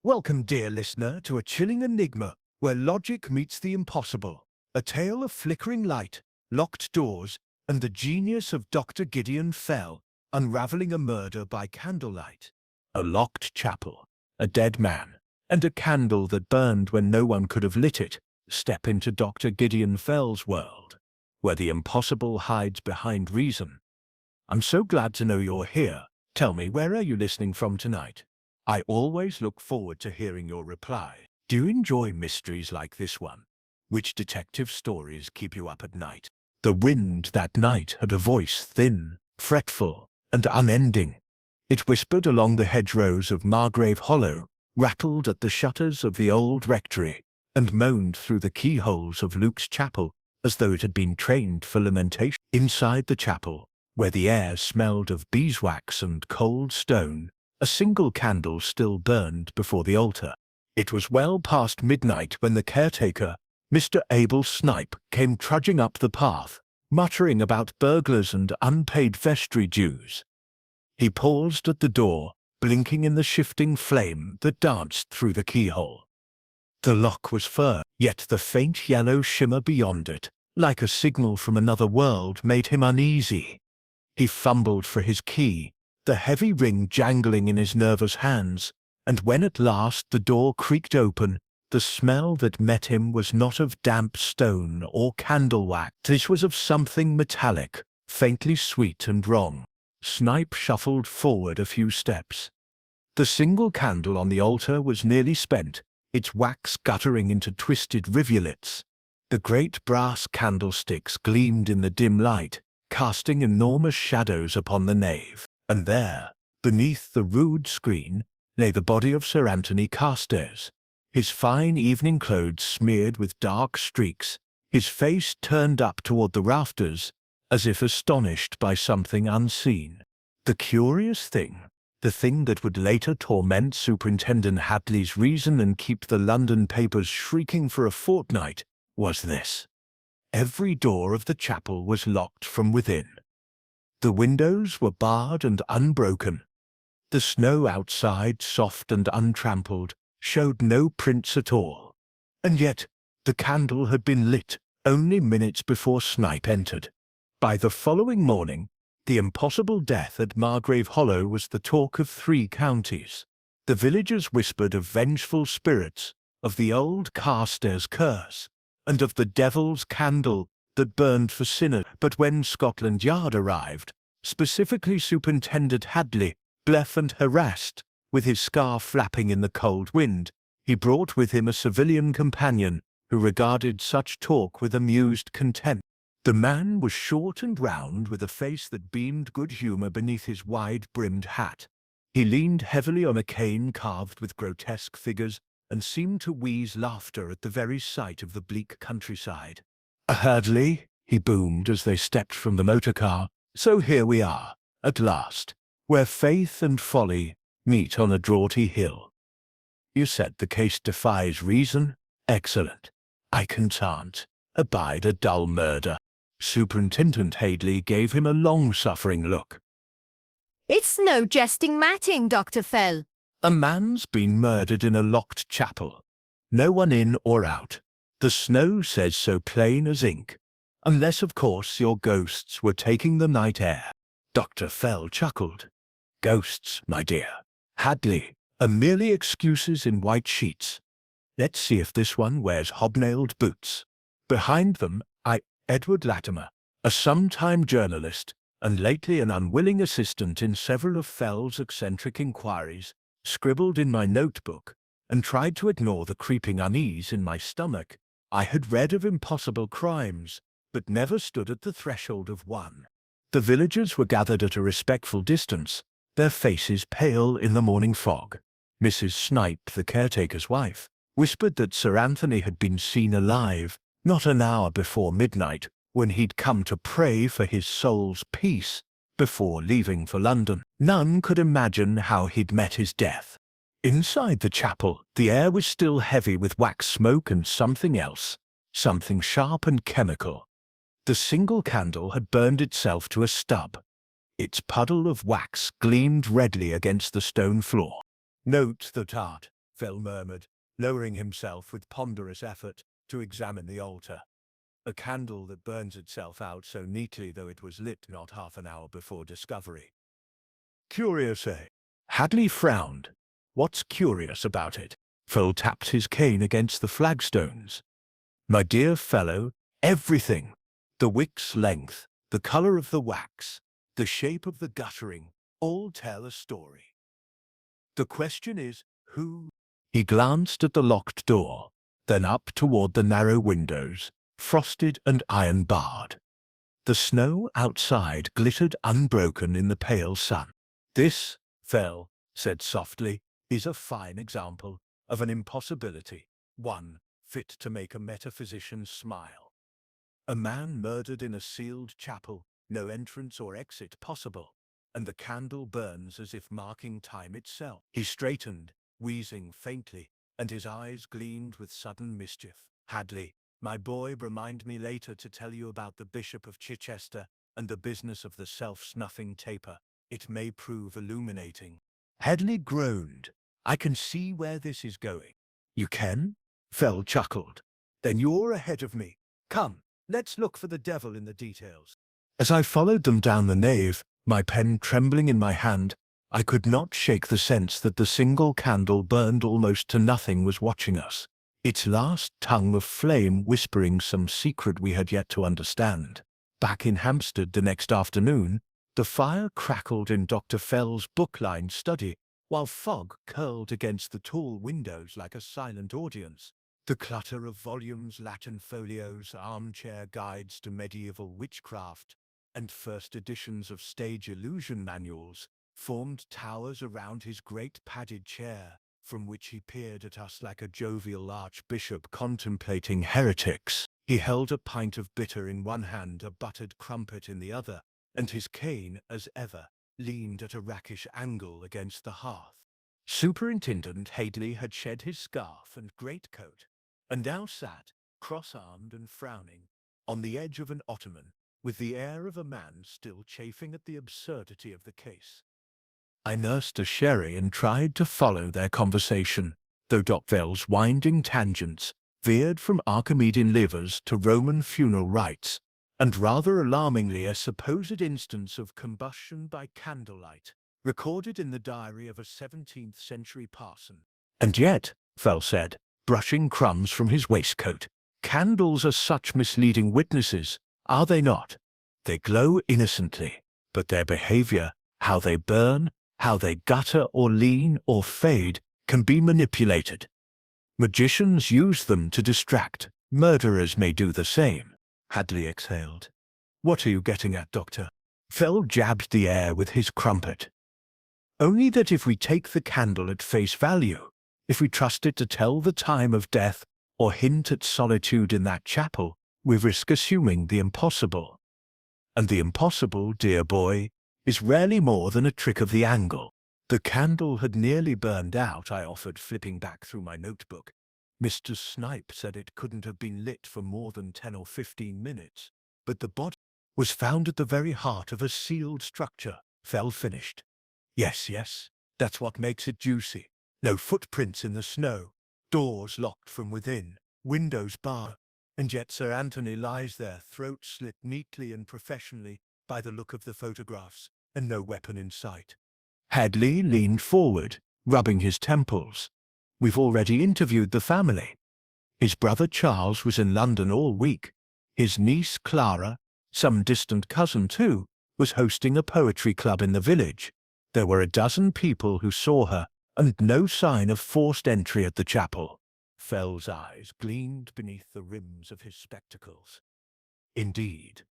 Welcome, dear listener, to a chilling enigma where logic meets the impossible. A tale of flickering light, locked doors, and the genius of Dr. Gideon Fell unraveling a murder by candlelight. A locked chapel, a dead man, and a candle that burned when no one could have lit it. Step into Dr. Gideon Fell's world, where the impossible hides behind reason. I'm so glad to know you're here. Tell me, where are you listening from tonight? I always look forward to hearing your reply. Do you enjoy mysteries like this one? Which detective stories keep you up at night? The wind that night had a voice thin, fretful, and unending. It whispered along the hedgerows of Margrave Hollow, rattled at the shutters of the old rectory, and moaned through the keyholes of Luke's chapel as though it had been trained for lamentation. Inside the chapel, where the air smelled of beeswax and cold stone, a single candle still burned before the altar. It was well past midnight when the caretaker, Mr. Abel Snipe, came trudging up the path, muttering about burglars and unpaid vestry dues. He paused at the door, blinking in the shifting flame that danced through the keyhole. The lock was firm, yet the faint yellow shimmer beyond it, like a signal from another world, made him uneasy. He fumbled for his key, the heavy ring jangling in his nervous hands, and when at last the door creaked open, the smell that met him was not of damp stone or candle wax. This was of something metallic, faintly sweet and wrong. Snipe shuffled forward a few steps. The single candle on the altar was nearly spent, its wax guttering into twisted rivulets. The great brass candlesticks gleamed in the dim light, casting enormous shadows upon the nave. And there, beneath the rude screen, lay the body of Sir Anthony Carstairs, his fine evening clothes smeared with dark streaks, his face turned up toward the rafters, as if astonished by something unseen. The curious thing, the thing that would later torment Superintendent Hadley's reason and keep the London papers shrieking for a fortnight, was this. Every door of the chapel was locked from within. The windows were barred and unbroken. The snow outside, soft and untrampled, showed no prints at all. And yet, the candle had been lit only minutes before Snipe entered. By the following morning, the impossible death at Margrave Hollow was the talk of 3 counties. The villagers whispered of vengeful spirits, of the old Carstairs curse, and of the devil's candle that burned for sinners. But when Scotland Yard arrived, specifically Superintendent Hadley, bluff and harassed, with his scarf flapping in the cold wind, he brought with him a civilian companion who regarded such talk with amused contempt. The man was short and round, with a face that beamed good humor beneath his wide-brimmed hat. He leaned heavily on a cane carved with grotesque figures and seemed to wheeze laughter at the very sight of the bleak countryside. "Hadley," he boomed as they stepped from the motor car, "so here we are, at last, where faith and folly meet on a draughty hill. You said the case defies reason? Excellent. I can't abide a dull murder." Superintendent Hadley gave him a long-suffering look. "It's no jesting matting, Dr. Fell." "A man's been murdered in a locked chapel. No one in or out. The snow says so plain as ink. Unless, of course, your ghosts were taking the night air." Dr. Fell chuckled. "Ghosts, my dear. Hadley, are merely excuses in white sheets. Let's see if this one wears hobnailed boots." Behind them, Edward Latimer, a sometime journalist, and lately an unwilling assistant in several of Fell's eccentric inquiries, scribbled in my notebook, and tried to ignore the creeping unease in my stomach. I had read of impossible crimes, but never stood at the threshold of one. The villagers were gathered at a respectful distance, their faces pale in the morning fog. Mrs. Snipe, the caretaker's wife, whispered that Sir Anthony had been seen alive, not an hour before midnight, when he'd come to pray for his soul's peace, before leaving for London. None could imagine how he'd met his death. Inside the chapel, the air was still heavy with wax smoke and something else, something sharp and chemical. The single candle had burned itself to a stub. Its puddle of wax gleamed redly against the stone floor. Note that art Fell murmured, lowering himself with ponderous effort to examine the altar. A candle that burns itself out so neatly, though it was lit not half an hour before discovery. Curious, eh? Hadley frowned. What's curious about it? Fell tapped his cane against the flagstones. My dear fellow, everything. The wick's length, the color of the wax, the shape of the guttering, all tell a story. The question is, who? He glanced at the locked door, then up toward the narrow windows, frosted and iron-barred. The snow outside glittered unbroken in the pale sun. This, Fell said softly, is a fine example of an impossibility, one fit to make a metaphysician smile. A man murdered in a sealed chapel, no entrance or exit possible, and the candle burns as if marking time itself. He straightened, wheezing faintly, and his eyes gleamed with sudden mischief. Hadley, my boy, remind me later to tell you about the Bishop of Chichester and the business of the self-snuffing taper. It may prove illuminating. Hadley groaned. I can see where this is going. You can? Fell chuckled. Then you're ahead of me. Come, let's look for the devil in the details. As I followed them down the nave, my pen trembling in my hand, I could not shake the sense that the single candle burned almost to nothing was watching us, its last tongue of flame whispering some secret we had yet to understand. Back in Hampstead the next afternoon, the fire crackled in Dr. Fell's book-lined study, while fog curled against the tall windows like a silent audience. The clutter of volumes, Latin folios, armchair guides to medieval witchcraft, and first editions of stage illusion manuals formed towers around his great padded chair, from which he peered at us like a jovial archbishop contemplating heretics. He held a pint of bitter in one hand, a buttered crumpet in the other, and his cane, as ever, leaned at a rakish angle against the hearth. Superintendent Hadley had shed his scarf and greatcoat, and now sat, cross-armed and frowning, on the edge of an ottoman, with the air of a man still chafing at the absurdity of the case. I nursed a sherry and tried to follow their conversation, though Dr. Fell's winding tangents veered from Archimedean livers to Roman funeral rites, and rather alarmingly a supposed instance of combustion by candlelight, recorded in the diary of a 17th-century parson. And yet, Fell said, brushing crumbs from his waistcoat, candles are such misleading witnesses, are they not? They glow innocently, but their behavior, how they burn, how they gutter or lean or fade, can be manipulated. Magicians use them to distract. Murderers may do the same. Hadley exhaled. What are you getting at, Doctor? Fell jabbed the air with his crumpet. Only that if we take the candle at face value, if we trust it to tell the time of death or hint at solitude in that chapel, we risk assuming the impossible. And the impossible, dear boy, is rarely more than a trick of the angle. The candle had nearly burned out, I offered, flipping back through my notebook. Mr. Snipe said it couldn't have been lit for more than 10 or 15 minutes, but the body was found at the very heart of a sealed structure. Fell finished. Yes, that's what makes it juicy. No footprints in the snow, doors locked from within, windows barred, and yet Sir Anthony lies there, throat slit neatly and professionally by the look of the photographs, and no weapon in sight. Hadley leaned forward, rubbing his temples. We've already interviewed the family. His brother Charles was in London all week. His niece Clara, some distant cousin too, was hosting a poetry club in the village. There were a dozen people who saw her, and no sign of forced entry at the chapel. Fell's eyes gleamed beneath the rims of his spectacles. Indeed.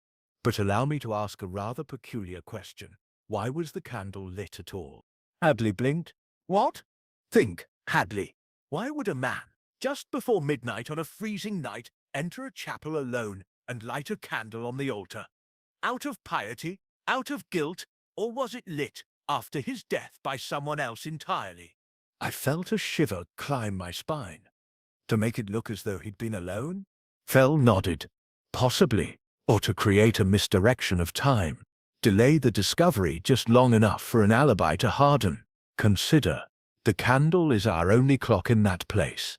But allow me to ask a rather peculiar question. Why was the candle lit at all? Hadley blinked. What? Think, Hadley. Why would a man, just before midnight on a freezing night, enter a chapel alone and light a candle on the altar? Out of piety? Out of guilt? Or was it lit after his death by someone else entirely? I felt a shiver climb my spine. To make it look as though he'd been alone? Fell nodded. Possibly. Or to create a misdirection of time. Delay the discovery just long enough for an alibi to harden. Consider. The candle is our only clock in that place.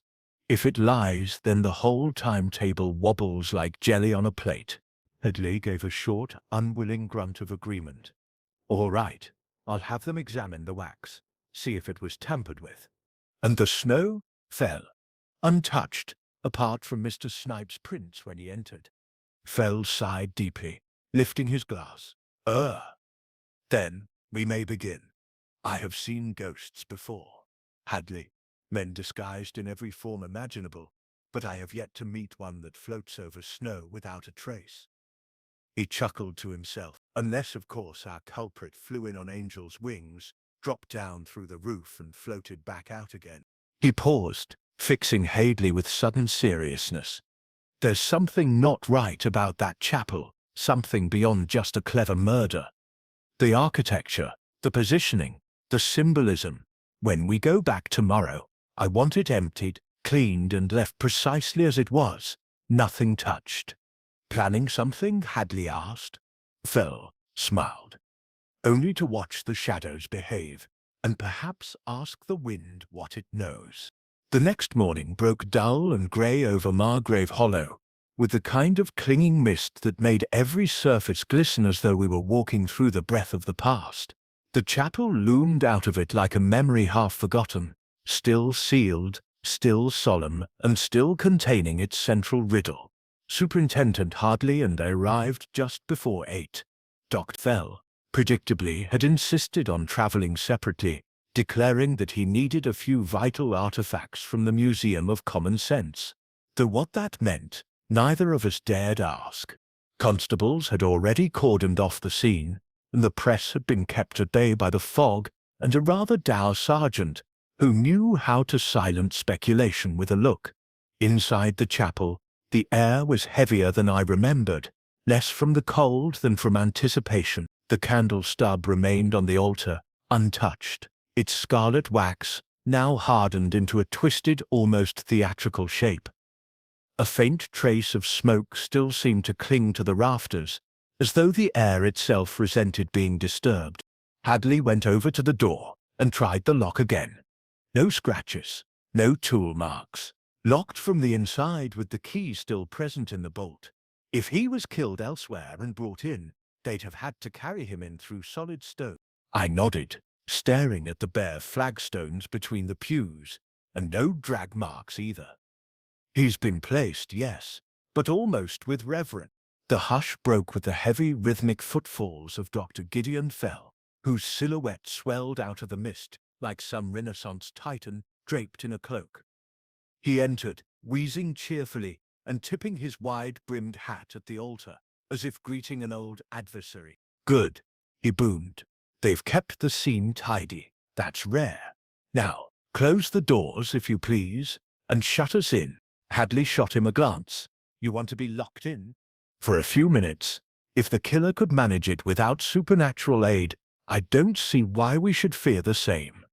If it lies, then the whole timetable wobbles like jelly on a plate. Hadley gave a short, unwilling grunt of agreement. All right, I'll have them examine the wax, see if it was tampered with. And the snow fell, untouched, apart from Mr. Snipe's prints when he entered. Fell sighed deeply, lifting his glass. Then we may begin. I have seen ghosts before, Hadley, men disguised in every form imaginable, but I have yet to meet one that floats over snow without a trace. He chuckled to himself, unless of course our culprit flew in on angel's wings, dropped down through the roof and floated back out again. He paused, fixing Hadley with sudden seriousness. There's something not right about that chapel, something beyond just a clever murder. The architecture, the positioning, the symbolism. When we go back tomorrow, I want it emptied, cleaned and left precisely as it was, nothing touched. Planning something? Hadley asked. Fell smiled. Only to watch the shadows behave, and perhaps ask the wind what it knows. The next morning broke dull and grey over Margrave Hollow, with the kind of clinging mist that made every surface glisten as though we were walking through the breath of the past. The chapel loomed out of it like a memory half forgotten, still sealed, still solemn, and still containing its central riddle. Superintendent Hadley and I arrived just before 8. Dr. Fell, predictably, had insisted on travelling separately, declaring that he needed a few vital artifacts from the Museum of Common Sense. Though what that meant, neither of us dared ask. Constables had already cordoned off the scene, and the press had been kept at bay by the fog and a rather dour sergeant who knew how to silence speculation with a look. Inside the chapel, the air was heavier than I remembered, less from the cold than from anticipation. The candle stub remained on the altar, untouched, its scarlet wax now hardened into a twisted, almost theatrical shape. A faint trace of smoke still seemed to cling to the rafters, as though the air itself resented being disturbed. Hadley went over to the door and tried the lock again. No scratches, no tool marks. Locked from the inside with the key still present in the bolt. If he was killed elsewhere and brought in, they'd have had to carry him in through solid stone. I nodded, staring at the bare flagstones between the pews, and no drag marks either. He's been placed, yes, but almost with reverence. The hush broke with the heavy rhythmic footfalls of Dr. Gideon Fell, whose silhouette swelled out of the mist like some Renaissance titan draped in a cloak. He entered, wheezing cheerfully and tipping his wide-brimmed hat at the altar, as if greeting an old adversary. Good, he boomed. They've kept the scene tidy. That's rare. Now, close the doors, if you please, and shut us in. Hadley shot him a glance. You want to be locked in? For a few minutes. If the killer could manage it without supernatural aid, I don't see why we should fear the same.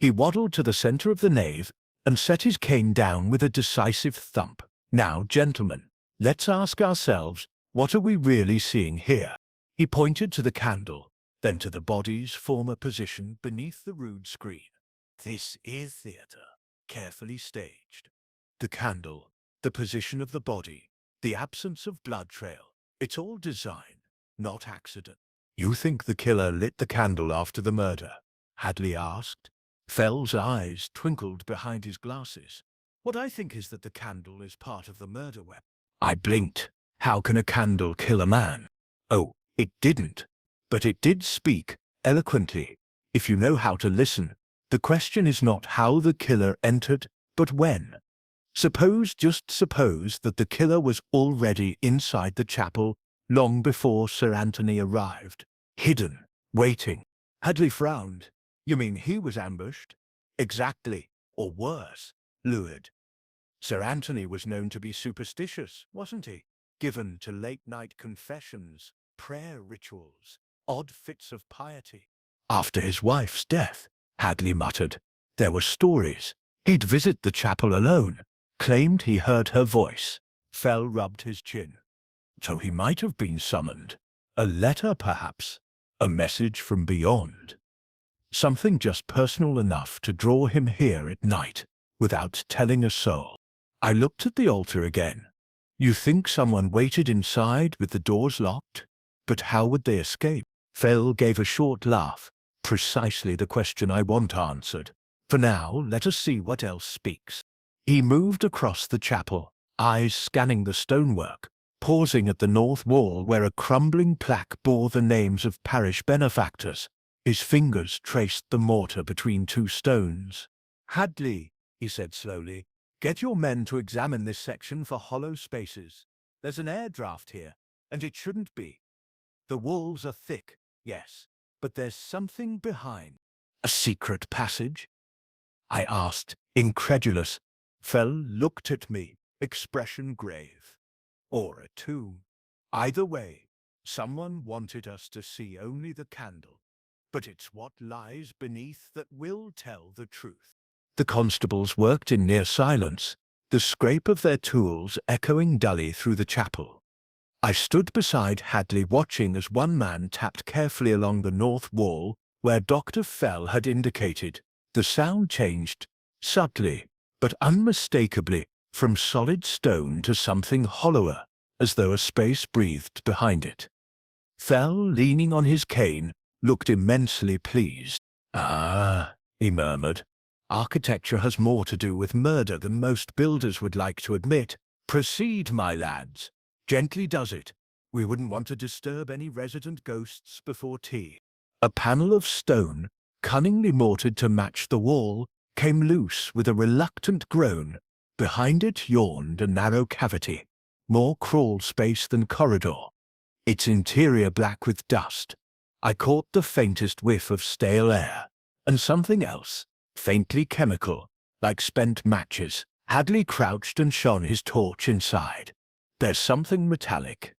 He waddled to the center of the nave and set his cane down with a decisive thump. Now, gentlemen, let's ask ourselves, what are we really seeing here? He pointed to the candle, then to the body's former position beneath the rude screen. This is theater, carefully staged. The candle, the position of the body, the absence of blood trail, it's all design, not accident. You think the killer lit the candle after the murder? Hadley asked. Fell's eyes twinkled behind his glasses. What I think is that the candle is part of the murder weapon. I blinked. How can a candle kill a man? Oh, it didn't. But it did speak, eloquently. If you know how to listen, the question is not how the killer entered, but when. Just suppose that the killer was already inside the chapel long before Sir Anthony arrived. Hidden, waiting. Hadley frowned. You mean he was ambushed? Exactly, or worse, lured. Sir Anthony was known to be superstitious, wasn't he? Given to late-night confessions, prayer rituals, odd fits of piety. After his wife's death, Hadley muttered, there were stories. He'd visit the chapel alone, claimed he heard her voice. Fell rubbed his chin. So he might have been summoned. A letter, perhaps. A message from beyond. Something just personal enough to draw him here at night, without telling a soul. I looked at the altar again. You think someone waited inside with the doors locked? But how would they escape? Fell gave a short laugh. Precisely the question I want answered. For now, let us see what else speaks. He moved across the chapel, eyes scanning the stonework, pausing at the north wall where a crumbling plaque bore the names of parish benefactors. His fingers traced the mortar between two stones. "Hadley," he said slowly, "get your men to examine this section for hollow spaces. There's an air draft here, and it shouldn't be. The walls are thick, yes, but there's something behind." "A secret passage?" I asked, incredulous. Fell looked at me, expression grave. "Or a tomb. Either way, someone wanted us to see only the candle. But it's what lies beneath that will tell the truth." The constables worked in near silence, the scrape of their tools echoing dully through the chapel. I stood beside Hadley watching as one man tapped carefully along the north wall where Dr. Fell had indicated. The sound changed, subtly, but unmistakably, from solid stone to something hollower, as though a space breathed behind it. Fell, leaning on his cane, looked immensely pleased. "Ah," he murmured, "architecture has more to do with murder than most builders would like to admit. Proceed, my lads. Gently does it. We wouldn't want to disturb any resident ghosts before tea." A panel of stone, cunningly mortared to match the wall, came loose with a reluctant groan. Behind it yawned a narrow cavity, more crawl space than corridor, its interior black with dust. I caught the faintest whiff of stale air, and something else, faintly chemical, like spent matches. Hadley crouched and shone his torch inside. "There's something metallic,"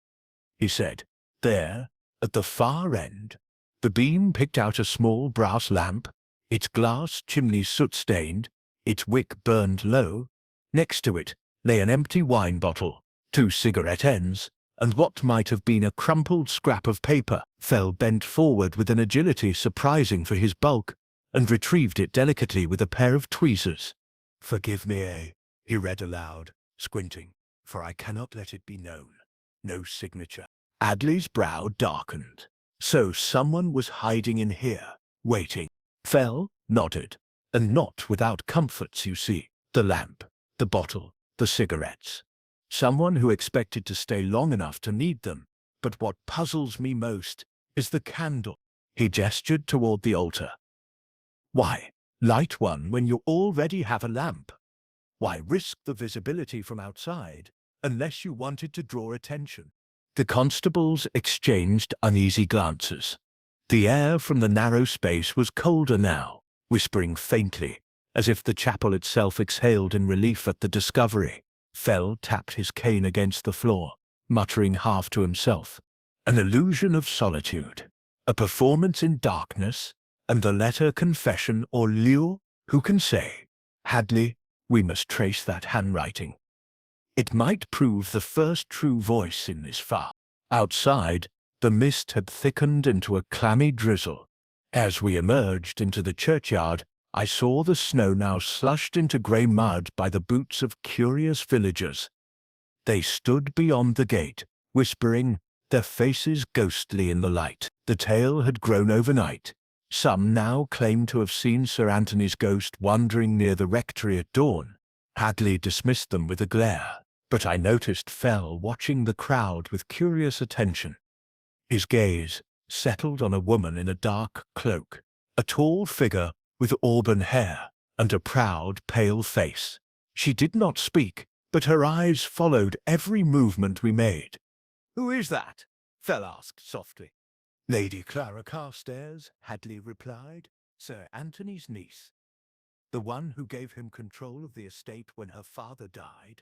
he said. "There, at the far end." The beam picked out a small brass lamp, its glass chimney soot-stained, its wick burned low. Next to it lay an empty wine bottle, 2 cigarette ends, and what might have been a crumpled scrap of paper. Fell bent forward with an agility surprising for his bulk, and retrieved it delicately with a pair of tweezers. "Forgive me," he read aloud, squinting, "for I cannot let it be known. No signature." Hadley's brow darkened. So someone was hiding in here, waiting. Fell nodded, and not without comforts, you see. The lamp, the bottle, the cigarettes. Someone who expected to stay long enough to need them. But what puzzles me most is the candle. He gestured toward the altar. Why light one when you already have a lamp? Why risk the visibility from outside, unless you wanted to draw attention? The constables exchanged uneasy glances. The air from the narrow space was colder now, whispering faintly, as if the chapel itself exhaled in relief at the discovery. Fell tapped his cane against the floor, muttering half to himself. An illusion of solitude, a performance in darkness, and the letter confession or lure, who can say? Hadley, we must trace that handwriting. It might prove the first true voice in this file. Outside, the mist had thickened into a clammy drizzle. As we emerged into the churchyard, I saw the snow now slushed into grey mud by the boots of curious villagers. They stood beyond the gate, whispering, their faces ghostly in the light. The tale had grown overnight. Some now claimed to have seen Sir Anthony's ghost wandering near the rectory at dawn. Hadley dismissed them with a glare, but I noticed Fell watching the crowd with curious attention. His gaze settled on a woman in a dark cloak, a tall figure with auburn hair and a proud, pale face. She did not speak, but her eyes followed every movement we made. "Who is that?" Fell asked softly. "Lady Clara Carstairs," Hadley replied, "Sir Anthony's niece. The one who gave him control of the estate when her father died.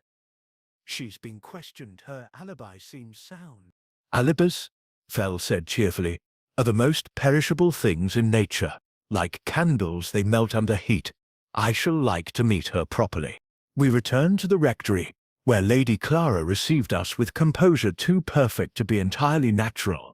She's been questioned. Her alibi seems sound." "Alibis," Fell said cheerfully, "are the most perishable things in nature. Like candles, they melt under heat. I shall like to meet her properly." We returned to the rectory, where Lady Clara received us with composure too perfect to be entirely natural.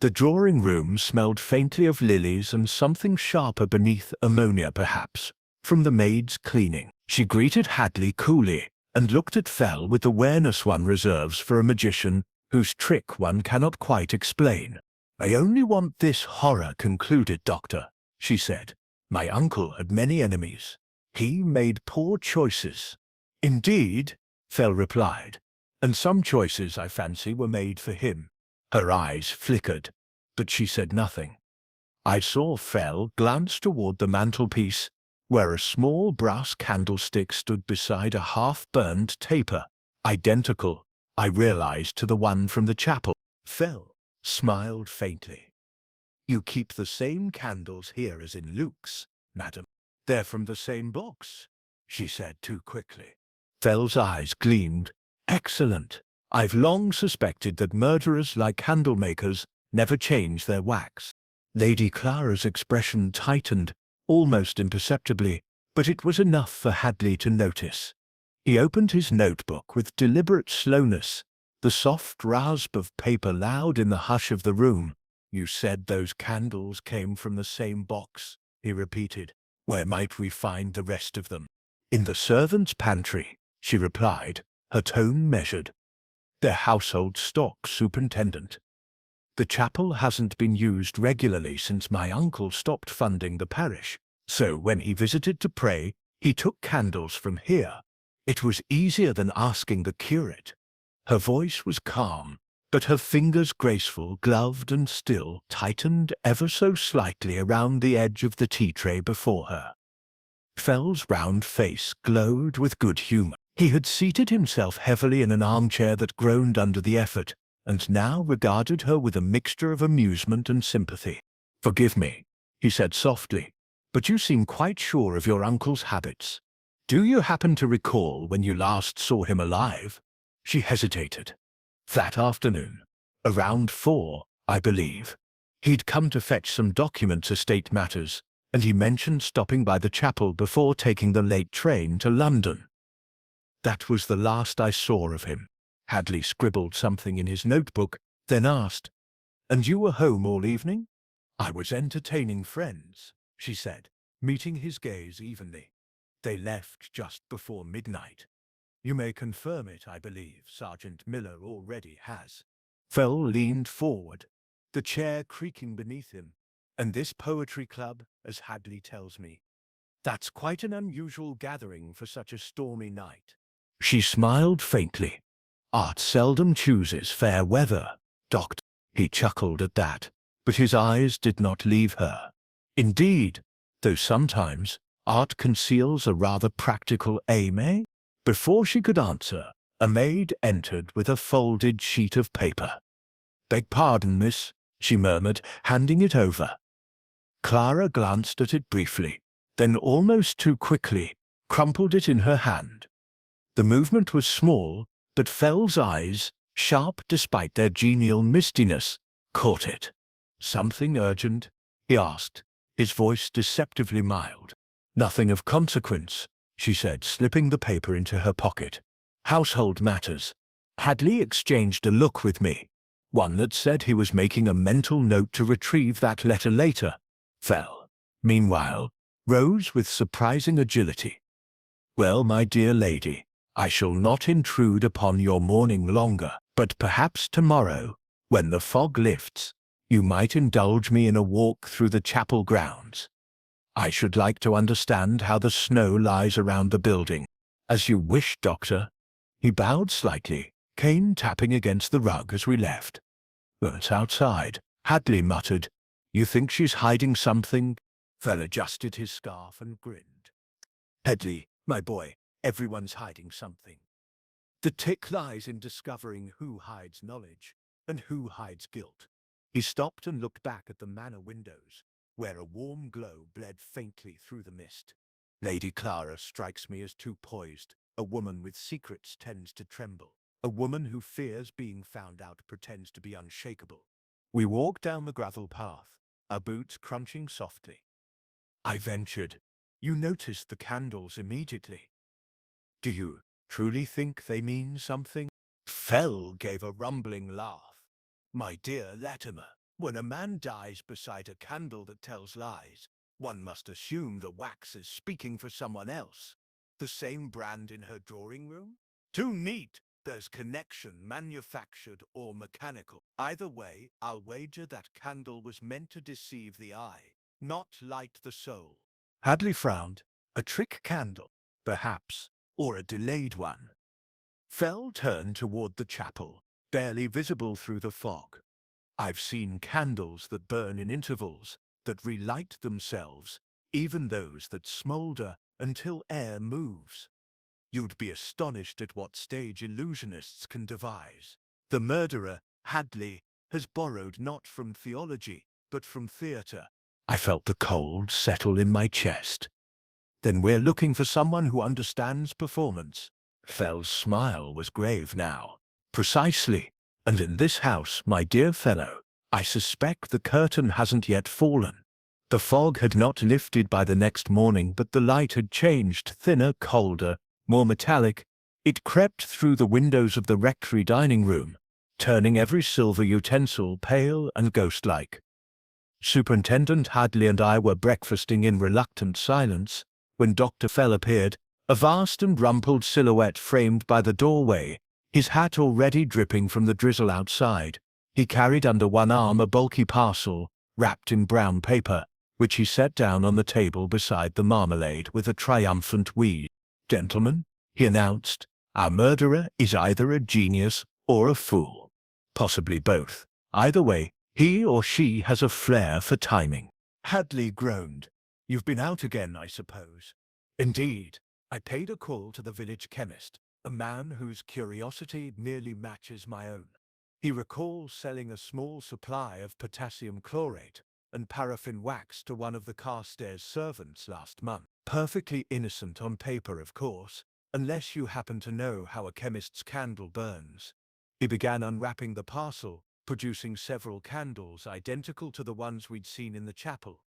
The drawing room smelled faintly of lilies and something sharper beneath, ammonia perhaps, from the maid's cleaning. She greeted Hadley coolly and looked at Fell with the awareness one reserves for a magician whose trick one cannot quite explain. "I only want this horror concluded, Doctor," she said. "My uncle had many enemies. He made poor choices." "Indeed," Fell replied, "and some choices, I fancy, were made for him." Her eyes flickered, but she said nothing. I saw Fell glance toward the mantelpiece, where a small brass candlestick stood beside a half-burned taper, identical, I realized, to the one from the chapel. Fell smiled faintly. "You keep the same candles here as in Luke's, madam. They're from the same box," she said too quickly. Fell's eyes gleamed. "Excellent. I've long suspected that murderers like candlemakers never change their wax." Lady Clara's expression tightened, almost imperceptibly, but it was enough for Hadley to notice. He opened his notebook with deliberate slowness, the soft rasp of paper loud in the hush of the room. "You said those candles came from the same box," he repeated. "Where might we find the rest of them?" "In the servants' pantry," she replied, her tone measured. "They're household stock, Superintendent. The chapel hasn't been used regularly since my uncle stopped funding the parish, so when he visited to pray, he took candles from here. It was easier than asking the curate." Her voice was calm, but her fingers, graceful, gloved and still, tightened ever so slightly around the edge of the tea tray before her. Fell's round face glowed with good humor. He had seated himself heavily in an armchair that groaned under the effort, and now regarded her with a mixture of amusement and sympathy. "Forgive me," he said softly, "but you seem quite sure of your uncle's habits. Do you happen to recall when you last saw him alive?" She hesitated. "That afternoon. Around 4, I believe. He'd come to fetch some documents, estate matters, and he mentioned stopping by the chapel before taking the late train to London. That was the last I saw of him." Hadley scribbled something in his notebook, then asked, "And you were home all evening?" "I was entertaining friends," she said, meeting his gaze evenly. "They left just before midnight. You may confirm it, I believe Sergeant Miller already has." Fell leaned forward, the chair creaking beneath him. "And this poetry club, as Hadley tells me. That's quite an unusual gathering for such a stormy night." She smiled faintly. "Art seldom chooses fair weather, Doctor." He chuckled at that, but his eyes did not leave her. "Indeed, though sometimes art conceals a rather practical aim, eh?" Before she could answer, a maid entered with a folded sheet of paper. "Beg pardon, miss," she murmured, handing it over. Clara glanced at it briefly, then almost too quickly, crumpled it in her hand. The movement was small, but Fell's eyes, sharp despite their genial mistiness, caught it. "Something urgent?" he asked, his voice deceptively mild. "Nothing of consequence," she said, slipping the paper into her pocket. "Household matters." Hadley exchanged a look with me, one that said he was making a mental note to retrieve that letter later. Fell, meanwhile, rose with surprising agility. "Well, my dear lady, I shall not intrude upon your morning longer, but perhaps tomorrow, when the fog lifts, you might indulge me in a walk through the chapel grounds. I should like to understand how the snow lies around the building." "As you wish, Doctor." He bowed slightly, cane tapping against the rug as we left. "But outside," Hadley muttered. "You think she's hiding something?" Fell adjusted his scarf and grinned. "Hadley, my boy, everyone's hiding something. The trick lies in discovering who hides knowledge and who hides guilt." He stopped and looked back at the manor windows, where a warm glow bled faintly through the mist. "Lady Clara strikes me as too poised. A woman with secrets tends to tremble. A woman who fears being found out pretends to be unshakable." We walked down the gravel path, our boots crunching softly. I ventured, "You noticed the candles immediately. Do you truly think they mean something?" Fell gave a rumbling laugh. "My dear Latimer, When a man dies beside a candle that tells lies, one must assume the wax is speaking for someone else. The same brand in her drawing room? Too neat! There's connection, manufactured or mechanical. Either way, I'll wager that candle was meant to deceive the eye, not light the soul. Hadley frowned. A trick candle, perhaps, or a delayed one. Fell turned toward the chapel, barely visible through the fog. I've seen candles that burn in intervals, that relight themselves, even those that smolder until air moves. You'd be astonished at what stage illusionists can devise. The murderer, Hadley, has borrowed not from theology, but from theatre. I felt the cold settle in my chest. Then we're looking for someone who understands performance. Fell's smile was grave now. Precisely. And in this house, my dear fellow, I suspect the curtain hasn't yet fallen. The fog had not lifted by the next morning, but the light had changed, thinner, colder, more metallic. It crept through the windows of the rectory dining room, turning every silver utensil pale and ghost-like. Superintendent Hadley and I were breakfasting in reluctant silence when Dr. Fell appeared, a vast and rumpled silhouette framed by the doorway, his hat already dripping from the drizzle outside. He carried under one arm a bulky parcel, wrapped in brown paper, which he set down on the table beside the marmalade with a triumphant wheeze. "Gentlemen," he announced, "our murderer is either a genius or a fool. Possibly both. Either way, he or she has a flair for timing." Hadley groaned. "You've been out again, I suppose." "Indeed. I paid a call to the village chemist, a man whose curiosity nearly matches my own. He recalls selling a small supply of potassium chlorate and paraffin wax to one of the Carstairs servants last month. Perfectly innocent on paper, of course, unless you happen to know how a chemist's candle burns." He began unwrapping the parcel, producing several candles identical to the ones we'd seen in the chapel.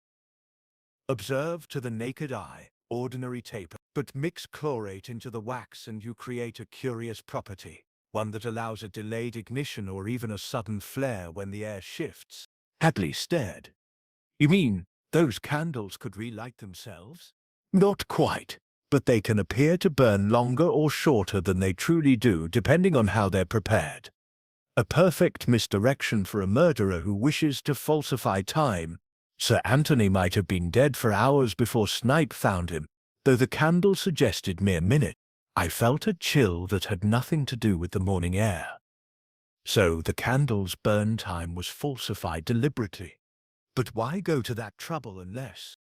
"Observe to the naked eye, ordinary taper, but mix chlorate into the wax and you create a curious property, one that allows a delayed ignition or even a sudden flare when the air shifts." Hadley stared. "You mean those candles could relight themselves?" "Not quite, but they can appear to burn longer or shorter than they truly do, depending on how they're prepared. A perfect misdirection for a murderer who wishes to falsify time. Sir Anthony might have been dead for hours before Snipe found him, though the candle suggested mere minutes. I felt a chill that had nothing to do with the morning air. So the candle's burn time was falsified deliberately. But why go to that trouble unless—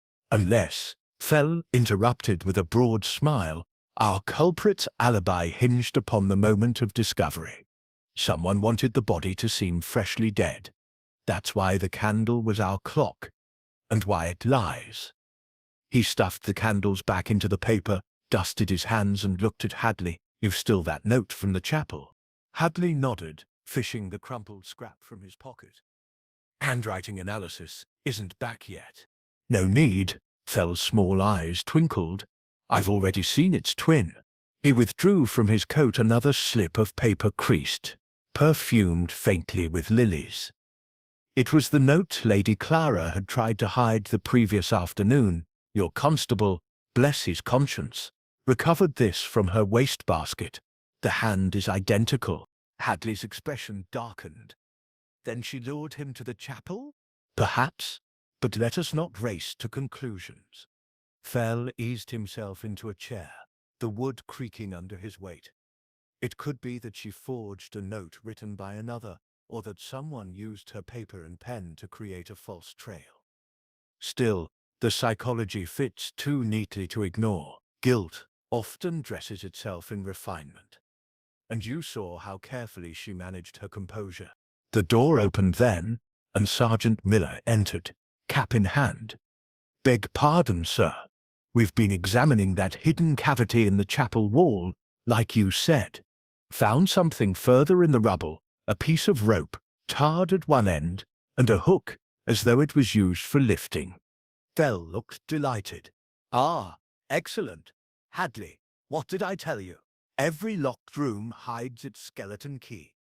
Fell interrupted with a broad smile, "our culprit's alibi hinged upon the moment of discovery. Someone wanted the body to seem freshly dead. That's why the candle was our clock, and why it lies." He stuffed the candles back into the paper, dusted his hands and looked at Hadley. "You've still that note from the chapel?" Hadley nodded, fishing the crumpled scrap from his pocket. "Handwriting analysis isn't back yet." "No need." Fell's small eyes twinkled. "I've already seen its twin." He withdrew from his coat another slip of paper creased, perfumed faintly with lilies. It was the note Lady Clara had tried to hide the previous afternoon. Your constable, bless his conscience, recovered this from her wastebasket. The hand is identical. Hadley's expression darkened. Then she lured him to the chapel? Perhaps, but let us not race to conclusions. Fell eased himself into a chair, the wood creaking under his weight. It could be that she forged a note written by another, or that someone used her paper and pen to create a false trail. Still, the psychology fits too neatly to ignore. Guilt often dresses itself in refinement. And you saw how carefully she managed her composure. The door opened then, and Sergeant Miller entered, cap in hand. "Beg pardon, sir. We've been examining that hidden cavity in the chapel wall, like you said. Found something further in the rubble, a piece of rope, tarred at one end, and a hook, as though it was used for lifting." Fell looked delighted. "Ah, excellent. Hadley, what did I tell you? Every locked room hides its skeleton key.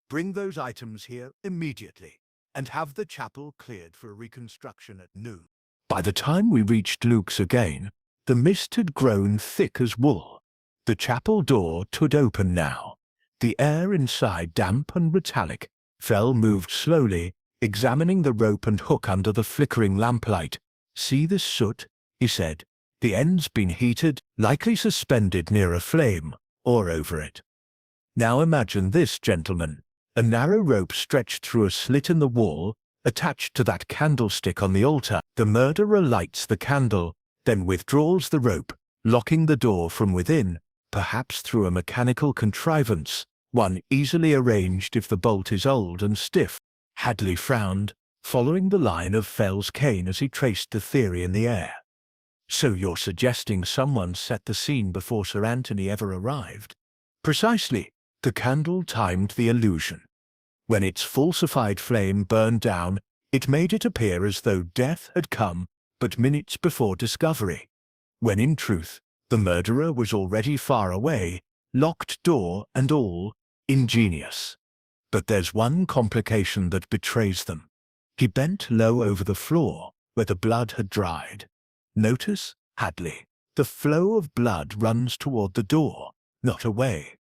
Bring those items here immediately." and have the chapel cleared for reconstruction at noon. By the time we reached Luke's again, the mist had grown thick as wool. The chapel door stood open now. The air inside damp and metallic. Fell moved slowly, examining the rope and hook under the flickering lamplight. "See this soot?" he said. "The end's been heated, likely suspended near a flame, or over it. Now imagine this, gentlemen. A narrow rope stretched through a slit in the wall, attached to that candlestick on the altar. The murderer lights the candle, then withdraws the rope, locking the door from within, perhaps through a mechanical contrivance, one easily arranged if the bolt is old and stiff." Hadley frowned, following the line of Fell's cane as he traced the theory in the air. "So you're suggesting someone set the scene before Sir Anthony ever arrived?" "Precisely. The candle timed the illusion. When its falsified flame burned down, it made it appear as though death had come but minutes before discovery, when in truth the murderer was already far away, locked door and all. Ingenious. But there's one complication that betrays them." He bent low over the floor, where the blood had dried. "Notice, Hadley, the flow of blood runs toward the door, not away.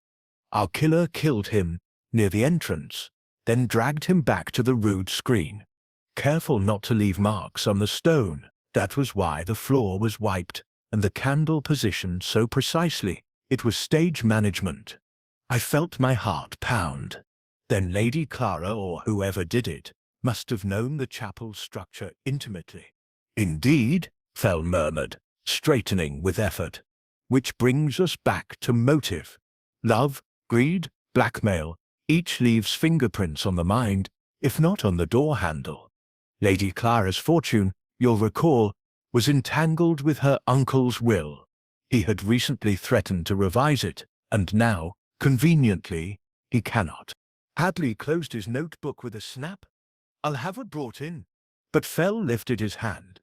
Our killer killed him near the entrance, then dragged him back to the rood screen. Careful not to leave marks on the stone. That was why the floor was wiped, and the candle positioned so precisely. It was stage management." I felt my heart pound. Then Lady Clara, or whoever did it, must have known the chapel's structure intimately. "Indeed," Fell murmured, straightening with effort. "Which brings us back to motive. Love, greed, blackmail, each leaves fingerprints on the mind, if not on the door handle. Lady Clara's fortune, you'll recall, was entangled with her uncle's will. He had recently threatened to revise it, and now, conveniently, he cannot." Hadley closed his notebook with a snap. "I'll have it brought in." But Fell lifted his hand.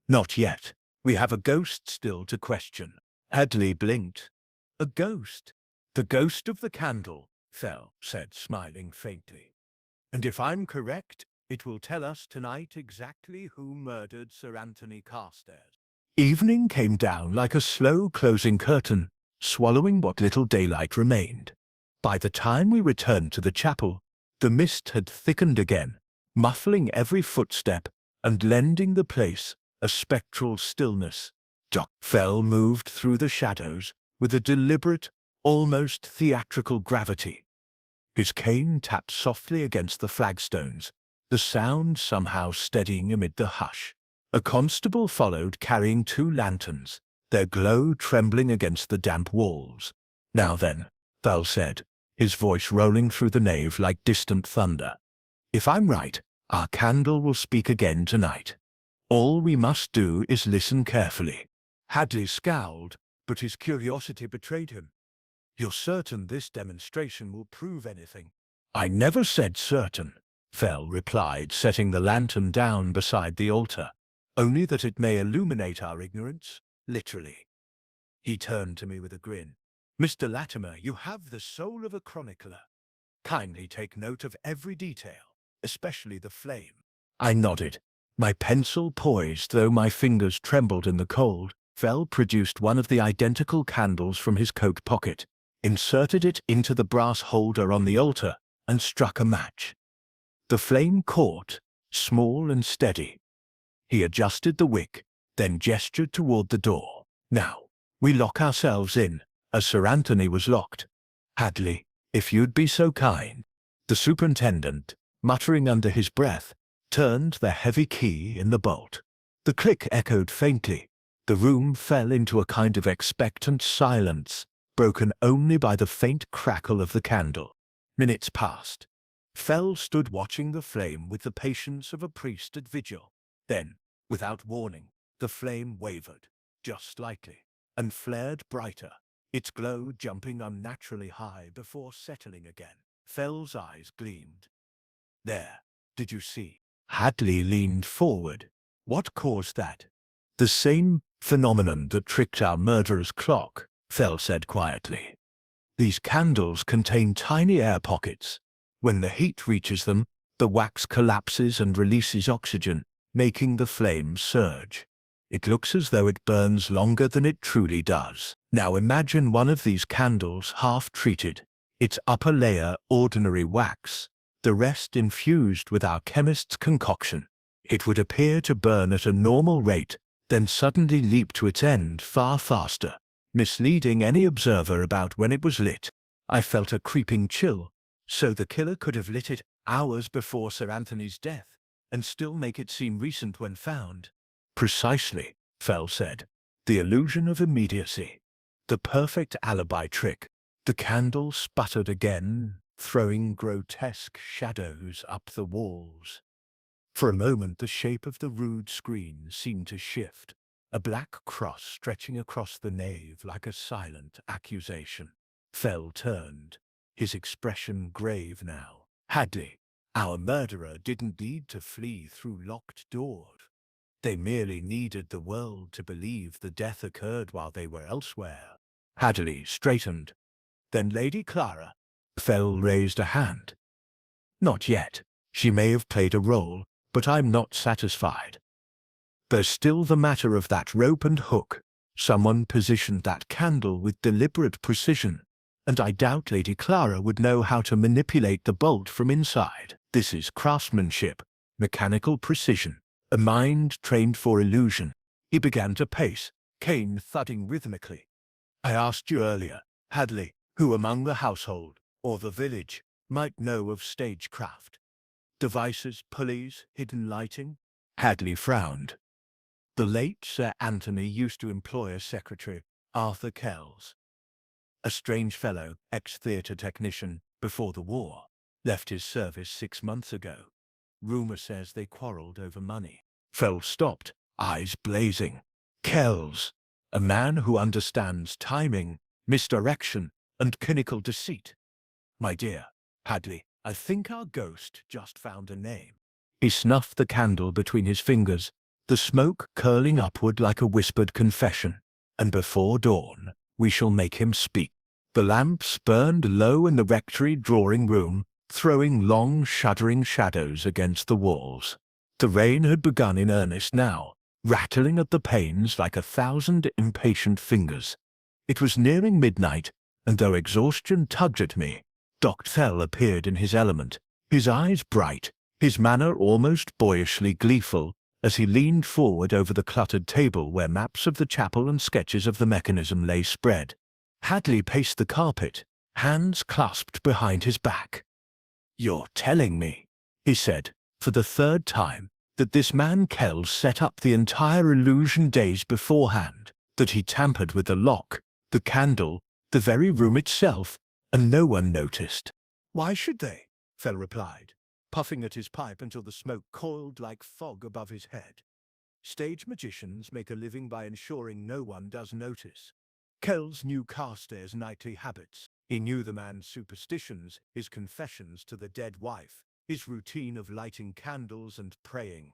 "Not yet. We have a ghost still to question." Hadley blinked. "A ghost?" "The ghost of the candle," Fell said, smiling faintly. "And if I'm correct, it will tell us tonight exactly who murdered Sir Anthony Carstairs." Evening came down like a slow closing curtain, swallowing what little daylight remained. By the time we returned to the chapel, the mist had thickened again, muffling every footstep and lending the place a spectral stillness. Dr. Fell moved through the shadows with a deliberate, almost theatrical gravity. His cane tapped softly against the flagstones, the sound somehow steadying amid the hush. A constable followed carrying 2 lanterns, their glow trembling against the damp walls. "Now then," Fell said, his voice rolling through the nave like distant thunder. "If I'm right, our candle will speak again tonight. All we must do is listen carefully." Hadley scowled, but his curiosity betrayed him. "You're certain this demonstration will prove anything?" "I never said certain," Fell replied, setting the lantern down beside the altar. "Only that it may illuminate our ignorance, literally." He turned to me with a grin. "Mr. Latimer, you have the soul of a chronicler. Kindly take note of every detail, especially the flame." I nodded, my pencil poised though my fingers trembled in the cold. Fell produced one of the identical candles from his coat pocket, inserted it into the brass holder on the altar, and struck a match. The flame caught, small and steady. He adjusted the wick, then gestured toward the door. "Now, we lock ourselves in, as Sir Anthony was locked. Hadley, if you'd be so kind." The superintendent, muttering under his breath, turned the heavy key in the bolt. The click echoed faintly. The room fell into a kind of expectant silence, broken only by the faint crackle of the candle. Minutes passed. Fell stood watching the flame with the patience of a priest at vigil. Then, without warning, the flame wavered, just slightly, and flared brighter, its glow jumping unnaturally high before settling again. Fell's eyes gleamed. "There, did you see?" Hadley leaned forward. "What caused that?" "The same phenomenon that tricked our murderer's clock," Fell said quietly. "These candles contain tiny air pockets. When the heat reaches them, The wax collapses and releases oxygen, making the flames surge. It looks as though it burns longer than it truly does. Now imagine one of these candles half-treated, its upper layer ordinary wax, the rest infused with our chemist's concoction. It would appear to burn at a normal rate, then suddenly leap to its end far faster, misleading any observer about when it was lit. I felt a creeping chill. So the killer could have lit it hours before Sir Anthony's death, and still make it seem recent when found. Precisely, Fell said. The illusion of immediacy. The perfect alibi trick. The candle sputtered again, throwing grotesque shadows up the walls. For a moment the shape of the rude screen seemed to shift, a black cross stretching across the nave like a silent accusation. Fell turned, his expression grave now. Hadley, our murderer, didn't need to flee through locked doors. They merely needed the world to believe the death occurred while they were elsewhere. Hadley straightened. Then Lady Clara. Fell raised a hand. Not yet. She may have played a role, but I'm not satisfied. There's still the matter of that rope and hook. Someone positioned that candle with deliberate precision, and I doubt Lady Clara would know how to manipulate the bolt from inside. This is craftsmanship, mechanical precision, a mind trained for illusion. He began to pace, cane thudding rhythmically. I asked you earlier, Hadley, who among the household, or the village, might know of stagecraft? Devices, pulleys, hidden lighting? Hadley frowned. The late Sir Anthony used to employ a secretary, Arthur Kells. A strange fellow, ex-theatre technician, before the war. Left his service 6 months ago. Rumour says they quarrelled over money. Fell stopped, eyes blazing. Kells, a man who understands timing, misdirection, and clinical deceit. My dear Hadley, I think our ghost just found a name. He snuffed the candle between his fingers, the smoke curling upward like a whispered confession. And before dawn, we shall make him speak. The lamps burned low in the rectory drawing-room, throwing long, shuddering shadows against the walls. The rain had begun in earnest now, rattling at the panes like 1,000 impatient fingers. It was nearing midnight, and though exhaustion tugged at me, Dr. Fell appeared in his element, his eyes bright, his manner almost boyishly gleeful, as he leaned forward over the cluttered table where maps of the chapel and sketches of the mechanism lay spread. Hadley paced the carpet, hands clasped behind his back. You're telling me, he said, for the third time, that this man Kells set up the entire illusion days beforehand, that he tampered with the lock, the candle, the very room itself, and no one noticed. Why should they? Fell replied, puffing at his pipe until the smoke coiled like fog above his head. Stage magicians make a living by ensuring no one does notice. Kells knew Carstairs' nightly habits. He knew the man's superstitions, his confessions to the dead wife, his routine of lighting candles and praying.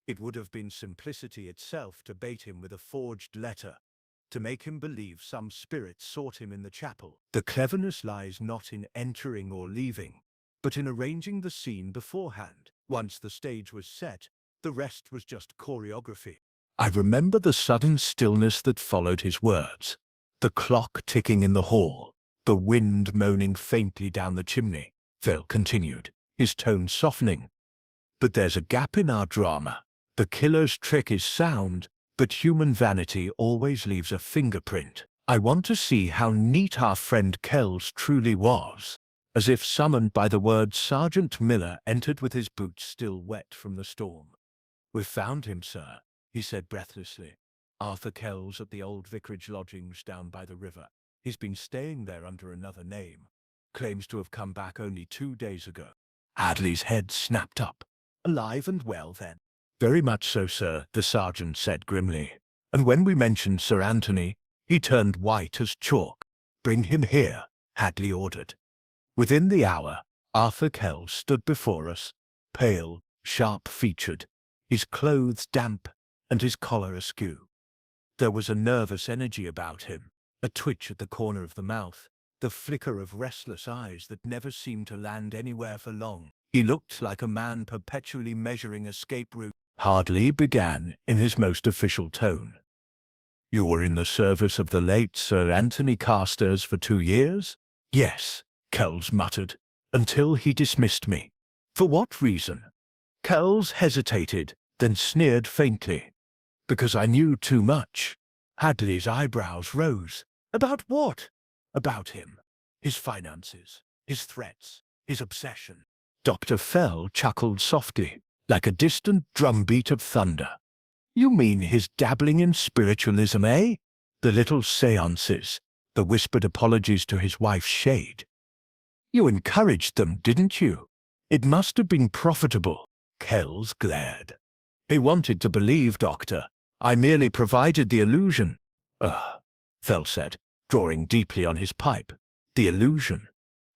It would have been simplicity itself to bait him with a forged letter, to make him believe some spirit sought him in the chapel. The cleverness lies not in entering or leaving, but in arranging the scene beforehand. Once the stage was set, the rest was just choreography. I remember the sudden stillness that followed his words. The clock ticking in the hall, the wind moaning faintly down the chimney. Fell continued, his tone softening. But there's a gap in our drama. The killer's trick is sound, but human vanity always leaves a fingerprint. I want to see how neat our friend Kells truly was. As if summoned by the word, Sergeant Miller entered with his boots still wet from the storm. We've found him, sir, he said breathlessly. Arthur Kells at the old vicarage lodgings down by the river. He's been staying there under another name. Claims to have come back only 2 days ago. Hadley's head snapped up. Alive and well, then? Very much so, sir, the sergeant said grimly. And when we mentioned Sir Anthony, he turned white as chalk. Bring him here, Hadley ordered. Within the hour, Arthur Kells stood before us, pale, sharp-featured, his clothes damp, and his collar askew. There was a nervous energy about him, a twitch at the corner of the mouth, the flicker of restless eyes that never seemed to land anywhere for long. He looked like a man perpetually measuring escape route. Hadley began in his most official tone. You were in the service of the late Sir Anthony Carstairs for 2 years? Yes, Kells muttered, until he dismissed me. For what reason? Kells hesitated, then sneered faintly. Because I knew too much. Hadley's eyebrows rose. About what? About him. His finances, his threats, his obsession. Dr. Fell chuckled softly, like a distant drumbeat of thunder. You mean his dabbling in spiritualism, eh? The little seances, the whispered apologies to his wife's shade. You encouraged them, didn't you? It must have been profitable. Kells glared. He wanted to believe, Doctor. I merely provided the illusion. Fell said, drawing deeply on his pipe. The illusion.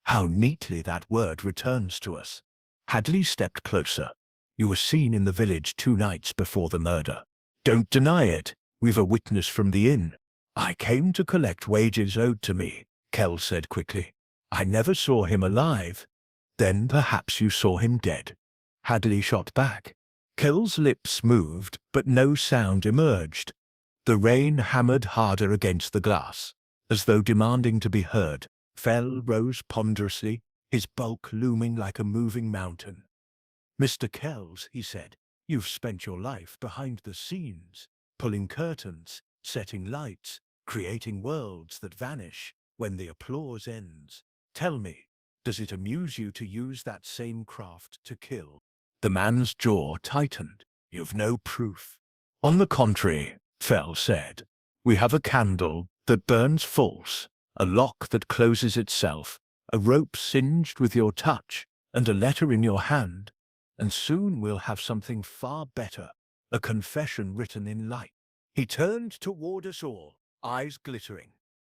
How neatly that word returns to us. Hadley stepped closer. You were seen in the village 2 nights before the murder. Don't deny it. We've a witness from the inn. I came to collect wages owed to me, Kells said quickly. I never saw him alive. Then perhaps you saw him dead. Hadley shot back. Kells' lips moved, but no sound emerged. The rain hammered harder against the glass, as though demanding to be heard. Fell rose ponderously, his bulk looming like a moving mountain. Mr. Kells, he said, you've spent your life behind the scenes, pulling curtains, setting lights, creating worlds that vanish when the applause ends. Tell me, does it amuse you to use that same craft to kill? The man's jaw tightened. You've no proof. On the contrary, Fell said, we have a candle that burns false, a lock that closes itself, a rope singed with your touch, and a letter in your hand. And soon we'll have something far better, a confession written in light. He turned toward us all, eyes glittering.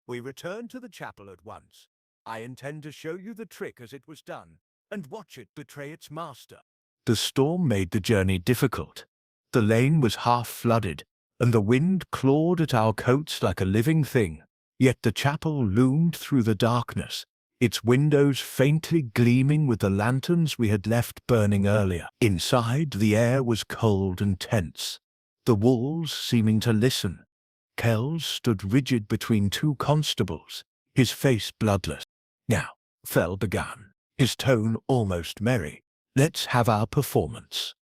We return to the chapel at once. I intend to show you the trick as it was done, and watch it betray its master. The storm made the journey difficult. The lane was half flooded, and the wind clawed at our coats like a living thing. Yet the chapel loomed through the darkness, its windows faintly gleaming with the lanterns we had left burning earlier. Inside, the air was cold and tense, the walls seeming to listen. Kells stood rigid between 2 constables, his face bloodless. Now, Fell began, his tone almost merry. Let's have our performance.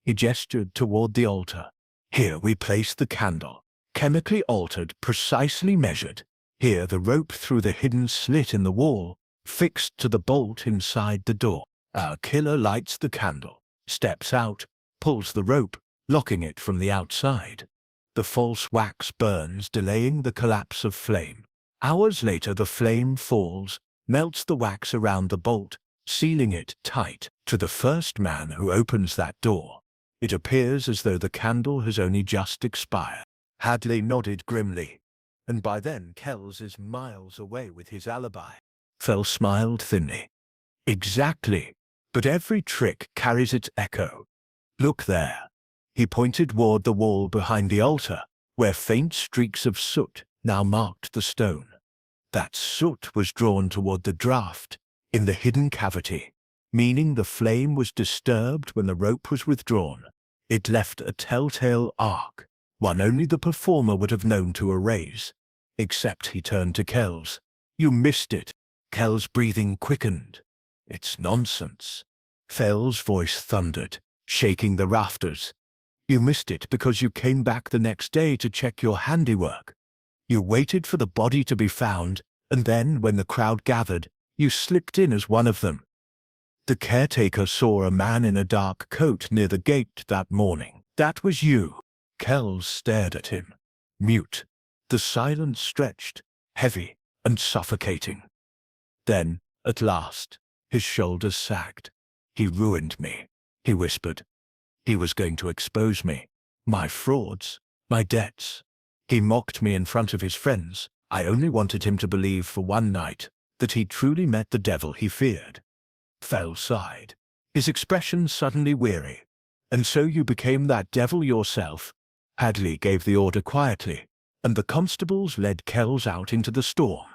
He gestured toward the altar. Here we place the candle, chemically altered, precisely measured. Here the rope through the hidden slit in the wall, fixed to the bolt inside the door. Our killer lights the candle, steps out, pulls the rope, locking it from the outside. The false wax burns, delaying the collapse of flame. Hours later the flame falls, melts the wax around the bolt, sealing it tight. To the first man who opens that door, it appears as though the candle has only just expired. Hadley nodded grimly. And by then Kells is miles away with his alibi. Fell smiled thinly. Exactly. But every trick carries its echo. Look there. He pointed toward the wall behind the altar, where faint streaks of soot now marked the stone. That soot was drawn toward the draft, in the hidden cavity, meaning the flame was disturbed when the rope was withdrawn. It left a telltale arc, one only the performer would have known to erase. Except he turned to Kells. You missed it. Kells' breathing quickened. It's nonsense. Fell's voice thundered, shaking the rafters. You missed it because you came back the next day to check your handiwork. You waited for the body to be found, and then, when the crowd gathered, you slipped in as one of them. The caretaker saw a man in a dark coat near the gate that morning. That was you. Kells stared at him, mute. The silence stretched, heavy and suffocating. Then, at last, his shoulders sagged. He ruined me, he whispered. He was going to expose me, my frauds, my debts. He mocked me in front of his friends. I only wanted him to believe for one night that he truly met the devil he feared. Fell sighed, his expression suddenly weary. And so you became that devil yourself? Hadley gave the order quietly, and the constables led Kells out into the storm.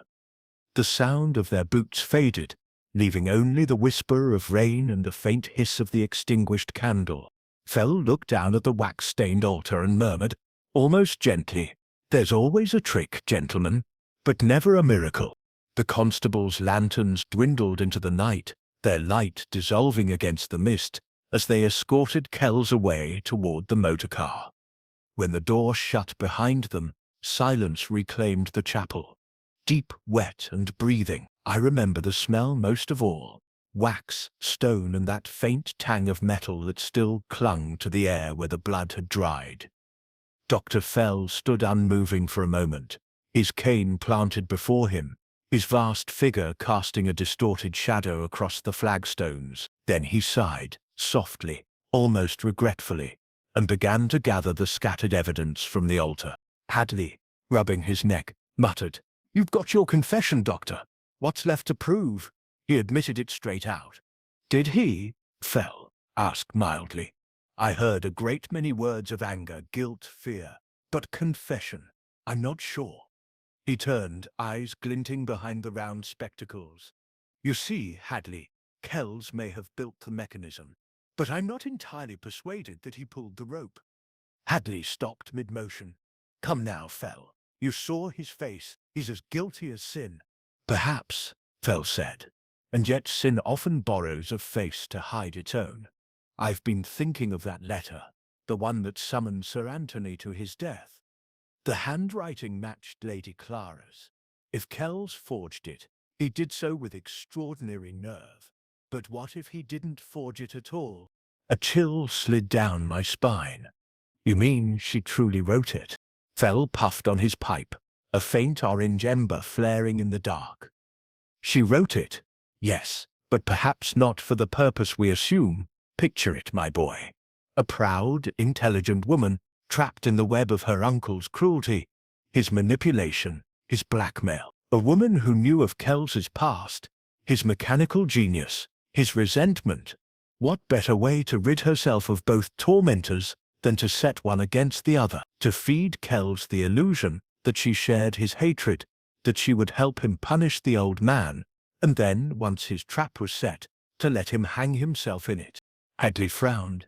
The sound of their boots faded, leaving only the whisper of rain and the faint hiss of the extinguished candle. Fell looked down at the wax-stained altar and murmured, almost gently, "There's always a trick, gentlemen, but never a miracle." The constables' lanterns dwindled into the night, their light dissolving against the mist as they escorted Kells away toward the motor car. When the door shut behind them, silence reclaimed the chapel. Deep, wet, and breathing, I remember the smell most of all: wax, stone, and that faint tang of metal that still clung to the air where the blood had dried. Dr. Fell stood unmoving for a moment, his cane planted before him, his vast figure casting a distorted shadow across the flagstones. Then he sighed, softly, almost regretfully, and began to gather the scattered evidence from the altar. Hadley, rubbing his neck, muttered, "You've got your confession, Doctor. What's left to prove?" He admitted it straight out. "Did he?" Fell asked mildly. "I heard a great many words of anger, guilt, fear, but confession, I'm not sure." He turned, eyes glinting behind the round spectacles. "You see, Hadley, Kells may have built the mechanism, but I'm not entirely persuaded that he pulled the rope." Hadley stopped mid-motion. "Come now, Fell. You saw his face. He's as guilty as sin." "Perhaps," Fell said, "and yet sin often borrows a face to hide its own. I've been thinking of that letter, the one that summoned Sir Anthony to his death. The handwriting matched Lady Clara's. If Kells forged it, he did so with extraordinary nerve. But what if he didn't forge it at all?" A chill slid down my spine. "You mean she truly wrote it?" Fell puffed on his pipe, a faint orange ember flaring in the dark. "She wrote it, yes, but perhaps not for the purpose we assume. Picture it, my boy. A proud, intelligent woman trapped in the web of her uncle's cruelty, his manipulation, his blackmail. A woman who knew of Kells's past, his mechanical genius, his resentment. What better way to rid herself of both tormentors than to set one against the other, to feed Kells the illusion that she shared his hatred, that she would help him punish the old man, and then, once his trap was set, to let him hang himself in it." Hadley frowned.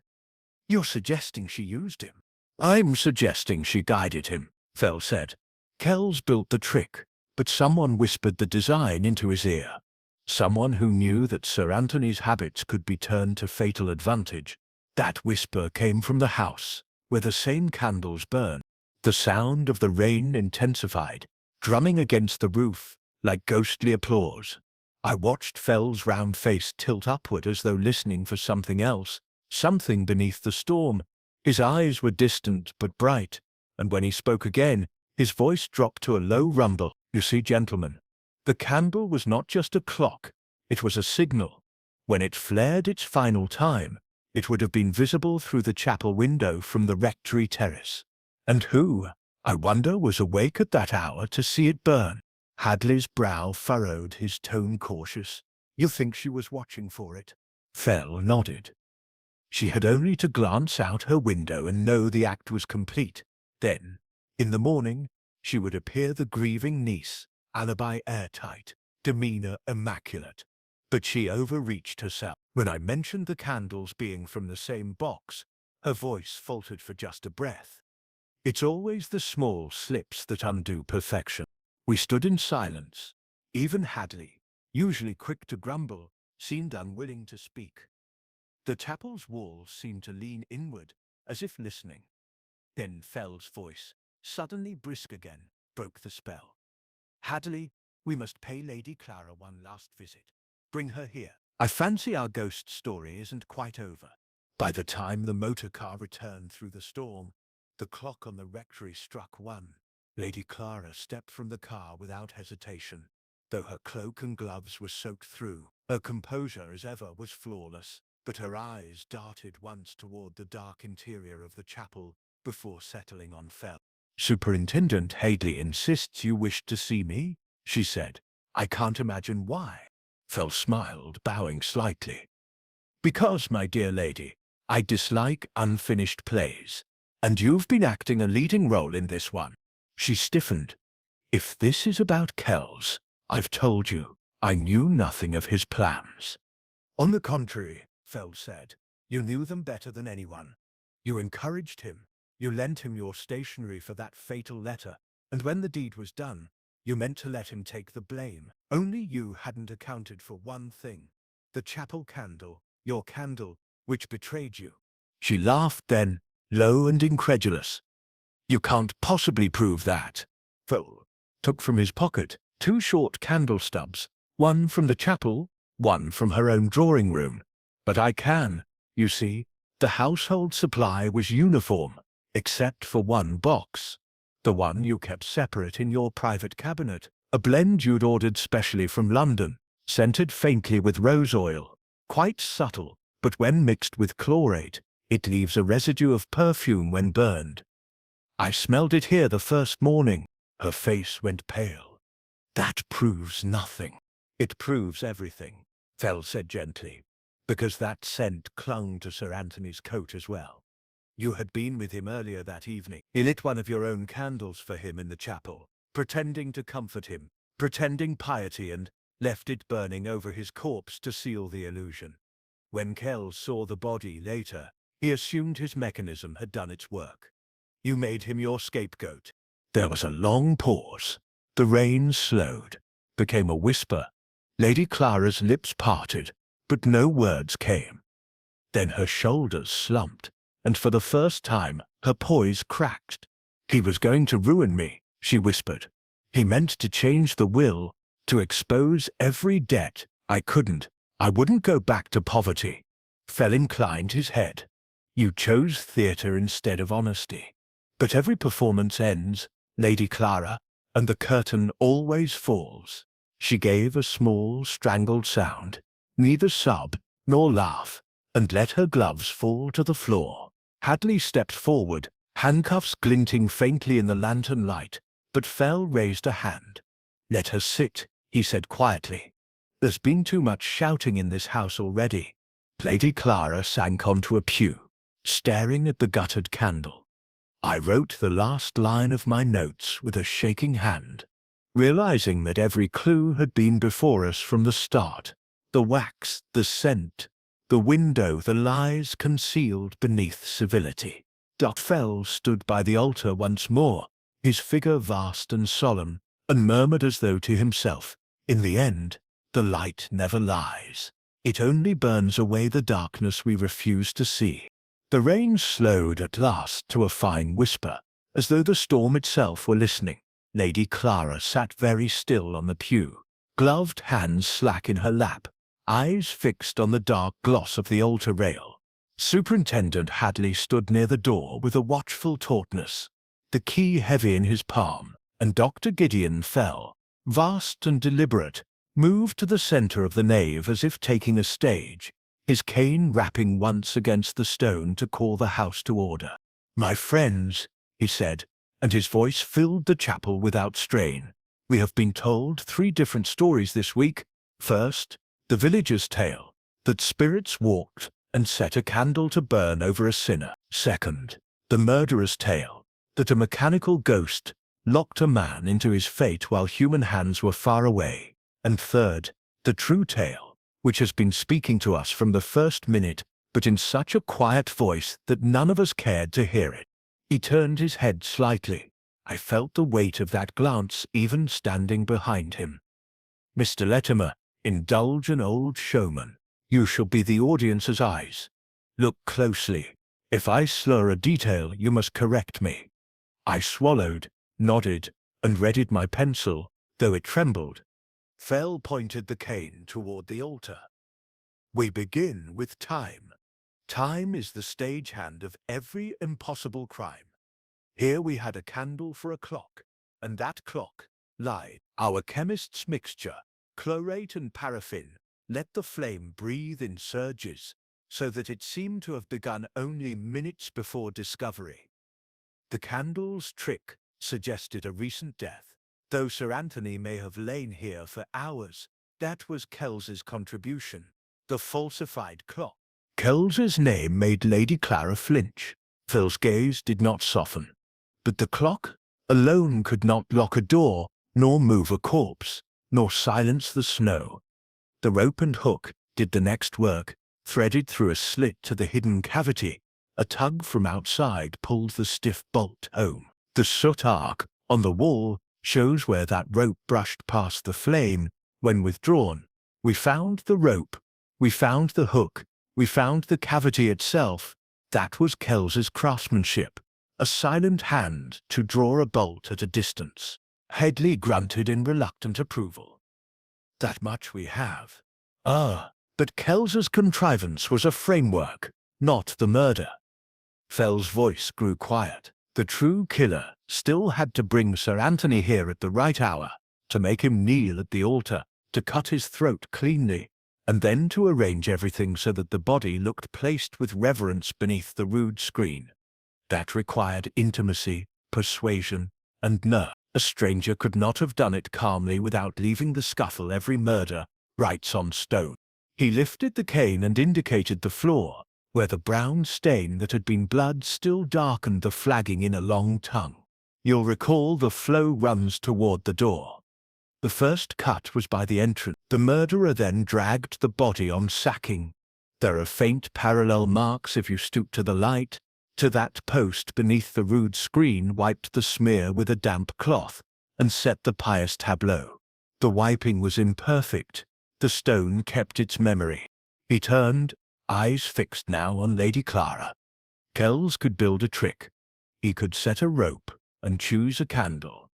"You're suggesting she used him?" "I'm suggesting she guided him," Fell said. "Kells built the trick, but someone whispered the design into his ear. Someone who knew that Sir Anthony's habits could be turned to fatal advantage. That whisper came from the house, where the same candles burned. The sound of the rain intensified, drumming against the roof, like ghostly applause. I watched Fell's round face tilt upward as though listening for something else, something beneath the storm. His eyes were distant but bright, and when he spoke again, his voice dropped to a low rumble. "You see, gentlemen, the candle was not just a clock, it was a signal. When it flared its final time, it would have been visible through the chapel window from the rectory terrace. And who, I wonder, was awake at that hour to see it burn?" Hadley's brow furrowed, his tone cautious. "You think she was watching for it?" Fell nodded. She had only to glance out her window and know the act was complete. Then, in the morning, she would appear the grieving niece, alibi airtight, demeanor immaculate. But she overreached herself. When I mentioned the candles being from the same box, her voice faltered for just a breath. "It's always the small slips that undo perfection." We stood in silence. Even Hadley, usually quick to grumble, seemed unwilling to speak. The chapel's walls seemed to lean inward, as if listening. Then Fell's voice, suddenly brisk again, broke the spell. "Hadley, we must pay Lady Clara one last visit. Bring her here. I fancy our ghost story isn't quite over." By the time the motor car returned through the storm, the clock on the rectory struck 1. Lady Clara stepped from the car without hesitation, though her cloak and gloves were soaked through. Her composure, as ever, was flawless, but her eyes darted once toward the dark interior of the chapel before settling on Fell. "Superintendent Hadley insists you wished to see me," she said. "I can't imagine why." Fell smiled, bowing slightly. "Because, my dear lady, I dislike unfinished plays, and you've been acting a leading role in this one." She stiffened. "If this is about Kells, I've told you, I knew nothing of his plans. On the contrary, Fell said, you knew them better than anyone. You encouraged him. You lent him your stationery for that fatal letter, and when the deed was done, you meant to let him take the blame. Only you hadn't accounted for one thing. The chapel candle, your candle, which betrayed you. She laughed then, low and incredulous. You can't possibly prove that. Fell took from his pocket 2 short candle stubs, one from the chapel, one from her own drawing room. But I can, you see, the household supply was uniform, except for one box. The one you kept separate in your private cabinet, a blend you'd ordered specially from London, scented faintly with rose oil, quite subtle, but when mixed with chlorate, it leaves a residue of perfume when burned. I smelled it here the first morning. Her face went pale. That proves nothing. It proves everything, Fell said gently, because that scent clung to Sir Anthony's coat as well. You had been with him earlier that evening. You lit one of your own candles for him in the chapel, pretending to comfort him, pretending piety, and left it burning over his corpse to seal the illusion. When Kells saw the body later, he assumed his mechanism had done its work. You made him your scapegoat. There was a long pause. The rain slowed, became a whisper. Lady Clara's lips parted, but no words came. Then her shoulders slumped, and for the first time her poise cracked. He was going to ruin me, she whispered. He meant to change the will, to expose every debt. I wouldn't go back to poverty. Fell inclined his head. You chose theatre instead of honesty. But every performance ends, Lady Clara, and the curtain always falls. She gave a small, strangled sound, neither sob nor laugh, and let her gloves fall to the floor. Hadley stepped forward, handcuffs glinting faintly in the lantern light, but Fell raised a hand. Let her sit, he said quietly. There's been too much shouting in this house already. Lady Clara sank onto a pew, staring at the guttered candle. I wrote the last line of my notes with a shaking hand, realizing that every clue had been before us from the start. The wax, the scent, the window, the lies concealed beneath civility. Dr. Fell stood by the altar once more, his figure vast and solemn, and murmured as though to himself, in the end, the light never lies. It only burns away the darkness we refuse to see. The rain slowed at last to a fine whisper, as though the storm itself were listening. Lady Clara sat very still on the pew, gloved hands slack in her lap, eyes fixed on the dark gloss of the altar rail. Superintendent Hadley stood near the door with a watchful tautness, the key heavy in his palm, and Dr. Gideon Fell, vast and deliberate, moved to the center of the nave as if taking a stage, his cane rapping once against the stone to call the house to order. My friends, he said, and his voice filled the chapel without strain. We have been told 3 different stories this week. First, the villager's tale, that spirits walked and set a candle to burn over a sinner. Second, the murderer's tale, that a mechanical ghost locked a man into his fate while human hands were far away. And third, the true tale, which has been speaking to us from the first minute, but in such a quiet voice that none of us cared to hear it. He turned his head slightly. I felt the weight of that glance even standing behind him. Mr. Latimer, indulge an old showman. You shall be the audience's eyes. Look closely. If I slur a detail, you must correct me. I swallowed, nodded, and readied my pencil, though it trembled. Fell pointed the cane toward the altar. We begin with time. Time is the stagehand of every impossible crime. Here we had a candle for a clock, and that clock lied. Our chemist's mixture, chlorate and paraffin, let the flame breathe in surges, so that it seemed to have begun only minutes before discovery. The candle's trick suggested a recent death. Though Sir Anthony may have lain here for hours, that was Kells's contribution. The falsified clock. Kells's name made Lady Clara flinch. Phil's gaze did not soften. But the clock alone could not lock a door, nor move a corpse, nor silence the snow. The rope and hook did the next work, threaded through a slit to the hidden cavity. A tug from outside pulled the stiff bolt home. The soot arc on the wall shows where that rope brushed past the flame when withdrawn. We found the rope. We found the hook. We found the cavity itself. That was Kells's craftsmanship. A silent hand to draw a bolt at a distance. Headley grunted in reluctant approval. That much we have. But Kells's contrivance was a framework, not the murder. Fell's voice grew quiet. The true killer still had to bring Sir Anthony here at the right hour, to make him kneel at the altar, to cut his throat cleanly, and then to arrange everything so that the body looked placed with reverence beneath the rude screen. That required intimacy, persuasion, and nerve. A stranger could not have done it calmly without leaving the scuffle. Every murder writes on stone. He lifted the cane and indicated the floor, where the brown stain that had been blood still darkened the flagging in a long tongue. You'll recall the flow runs toward the door. The first cut was by the entrance. The murderer then dragged the body on sacking. There are faint parallel marks if you stoop to the light. To that post beneath the rude screen wiped the smear with a damp cloth, and set the pious tableau. The wiping was imperfect. The stone kept its memory. He turned, eyes fixed now on Lady Clara. Kells could build a trick. He could set a rope and choose a candle.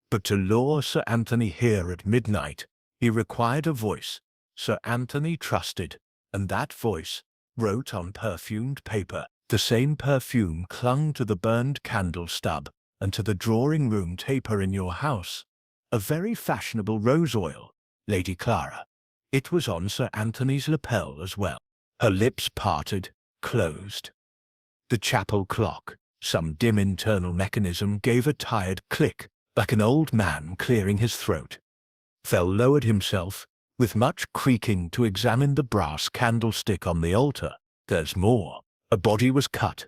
But to lure Sir Anthony here at midnight, he required a voice Sir Anthony trusted, and that voice wrote on perfumed paper. The same perfume clung to the burned candle stub and to the drawing-room taper in your house. A very fashionable rose oil, Lady Clara. It was on Sir Anthony's lapel as well. Her lips parted, closed. The chapel clock, some dim internal mechanism, gave a tired click, like an old man clearing his throat. Fell lowered himself, with much creaking, to examine the brass candlestick on the altar. There's more. A body was cut.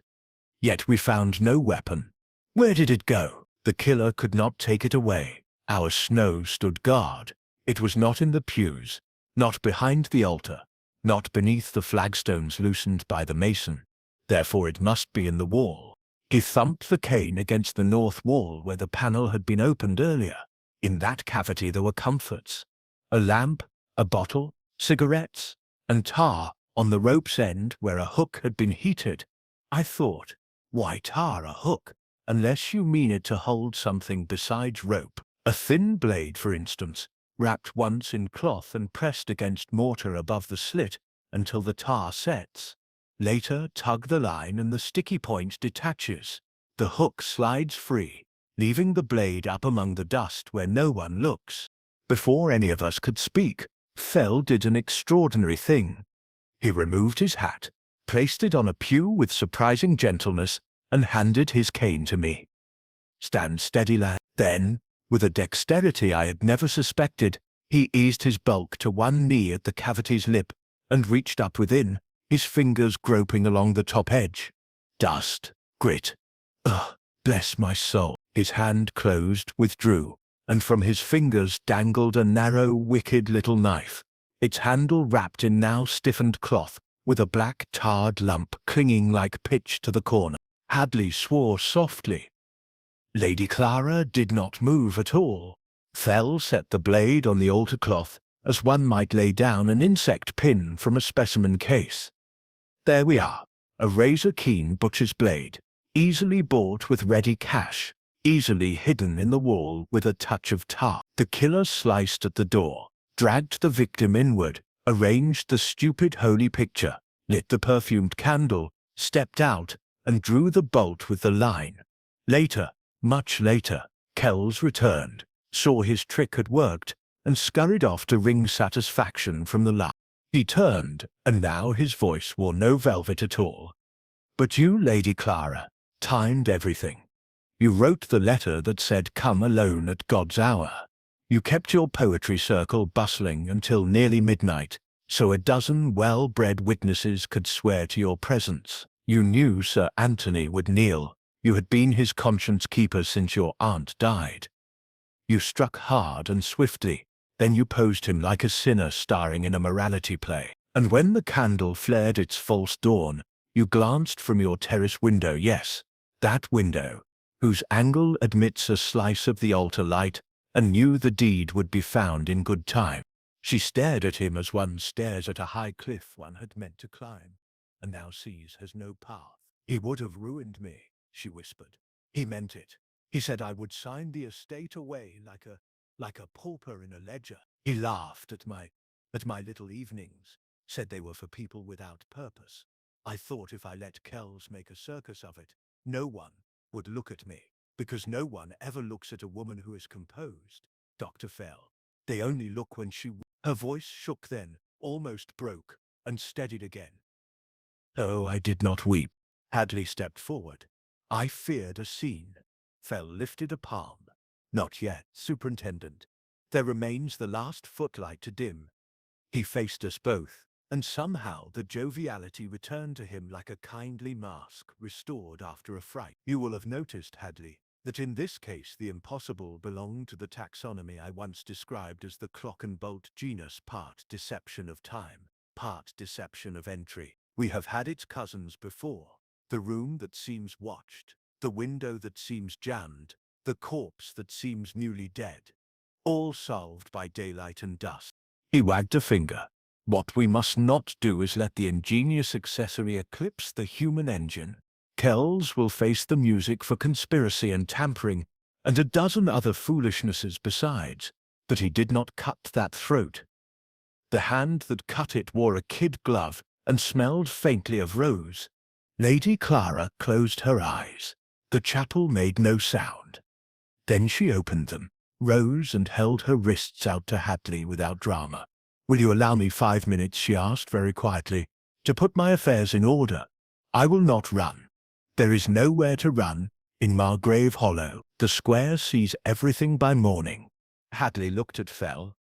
Yet we found no weapon. Where did it go? The killer could not take it away. Our snow stood guard. It was not in the pews, not behind the altar, not beneath the flagstones loosened by the mason. Therefore it must be in the wall. He thumped the cane against the north wall where the panel had been opened earlier. In that cavity there were comforts. A lamp, a bottle, cigarettes, and tar on the rope's end where a hook had been heated. I thought, why tar a hook, unless you mean it to hold something besides rope? A thin blade, for instance, wrapped once in cloth and pressed against mortar above the slit until the tar sets. Later, tug the line and the sticky point detaches. The hook slides free, leaving the blade up among the dust where no one looks. Before any of us could speak, Fell did an extraordinary thing. He removed his hat, placed it on a pew with surprising gentleness, and handed his cane to me. Stand steady, lad. Then, with a dexterity I had never suspected, he eased his bulk to one knee at the cavity's lip, and reached up within, his fingers groping along the top edge. Dust, grit. Ugh, bless my soul. His hand closed, withdrew, and from his fingers dangled a narrow, wicked little knife, its handle wrapped in now stiffened cloth, with a black tarred lump clinging like pitch to the corner. Hadley swore softly. Lady Clara did not move at all. Fell set the blade on the altar cloth, as one might lay down an insect pin from a specimen case. There we are, a razor-keen butcher's blade, easily bought with ready cash, easily hidden in the wall with a touch of tar. The killer sliced at the door, dragged the victim inward, arranged the stupid holy picture, lit the perfumed candle, stepped out, and drew the bolt with the line. Later, much later, Kells returned, saw his trick had worked, and scurried off to wring satisfaction from the lot. He turned, and now his voice wore no velvet at all. But you, Lady Clara, timed everything. You wrote the letter that said come alone at God's hour. You kept your poetry circle bustling until nearly midnight, so a dozen well-bred witnesses could swear to your presence. You knew Sir Anthony would kneel. You had been his conscience keeper since your aunt died. You struck hard and swiftly, Then you posed him like a sinner starring in a morality play. And when the candle flared its false dawn, you glanced from your terrace window, yes, that window, whose angle admits a slice of the altar light, and knew the deed would be found in good time. She stared at him as one stares at a high cliff one had meant to climb, and now sees has no path. He would have ruined me, she whispered. He meant it. He said I would sign the estate away like a pauper in a ledger. He laughed at my little evenings, said they were for people without purpose. I thought if I let Kells make a circus of it, no one would look at me, because no one ever looks at a woman who is composed, Dr. Fell. They only look when she... Her voice shook then, almost broke, and steadied again. Oh, I did not weep. Hadley stepped forward. I feared a scene. Fell lifted a palm. Not yet, Superintendent. There remains the last footlight to dim. He faced us both, and somehow the joviality returned to him like a kindly mask restored after a fright. You will have noticed, Hadley, that in this case the impossible belonged to the taxonomy I once described as the clock and bolt genus, part deception of time, part deception of entry. We have had its cousins before. The room that seems watched, the window that seems jammed, the corpse that seems newly dead. All solved by daylight and dusk. He wagged a finger. What we must not do is let the ingenious accessory eclipse the human engine. Kells will face the music for conspiracy and tampering, and a dozen other foolishnesses besides, but he did not cut that throat. The hand that cut it wore a kid glove and smelled faintly of rose. Lady Clara closed her eyes. The chapel made no sound. Then she opened them, rose and held her wrists out to Hadley without drama. Will you allow me 5 minutes, she asked very quietly, to put my affairs in order? I will not run. There is nowhere to run. In Margrave Hollow, the square sees everything by morning. Hadley looked at Fell.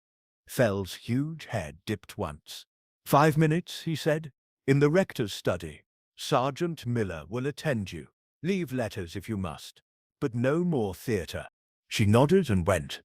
Fell's huge head dipped once. 5 minutes, he said. In the rector's study. Sergeant Miller will attend you. Leave letters if you must, but no more theatre. She nodded and went.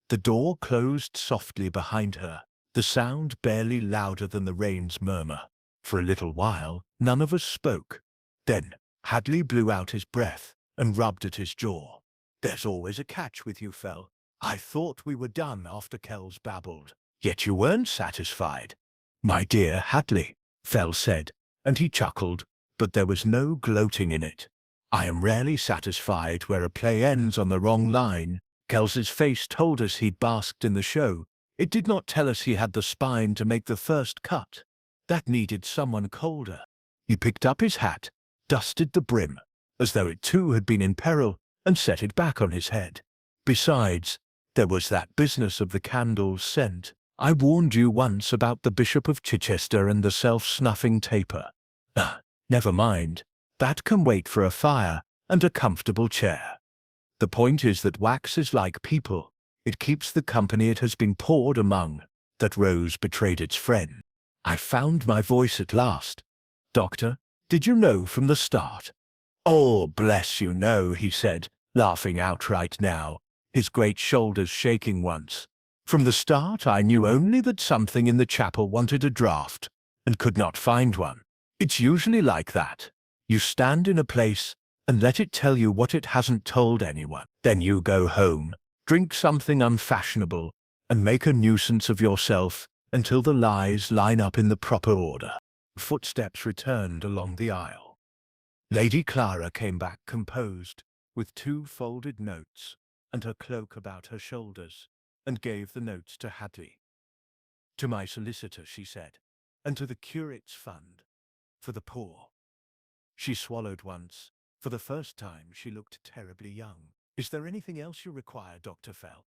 The door closed softly behind her, the sound barely louder than the rain's murmur. For a little while, none of us spoke. Then, Hadley blew out his breath and rubbed at his jaw. There's always a catch with you, Fell. I thought we were done after Kells babbled. Yet you weren't satisfied. My dear Hadley, Fell said, and he chuckled, but there was no gloating in it. I am rarely satisfied where a play ends on the wrong line. Kells's face told us he'd basked in the show. It did not tell us he had the spine to make the first cut. That needed someone colder. He picked up his hat, dusted the brim, as though it too had been in peril, and set it back on his head. Besides, there was that business of the candle's scent. I warned you once about the Bishop of Chichester and the self-snuffing taper. Never mind. That can wait for a fire and a comfortable chair. The point is that wax is like people. It keeps the company it has been poured among. That rose betrayed its friend. I found my voice at last. Doctor, did you know from the start? Oh, bless you, no, he said, laughing outright now, his great shoulders shaking once. From the start I knew only that something in the chapel wanted a draft, and could not find one. It's usually like that. You stand in a place and let it tell you what it hasn't told anyone. Then you go home, drink something unfashionable, and make a nuisance of yourself until the lies line up in the proper order. Footsteps returned along the aisle. Lady Clara came back composed, with 2 folded notes, and her cloak about her shoulders, and gave the notes to Hadley. To my solicitor, she said, and to the curate's fund, for the poor. She swallowed once. For the first time she looked terribly young. Is there anything else you require, Dr. Fell?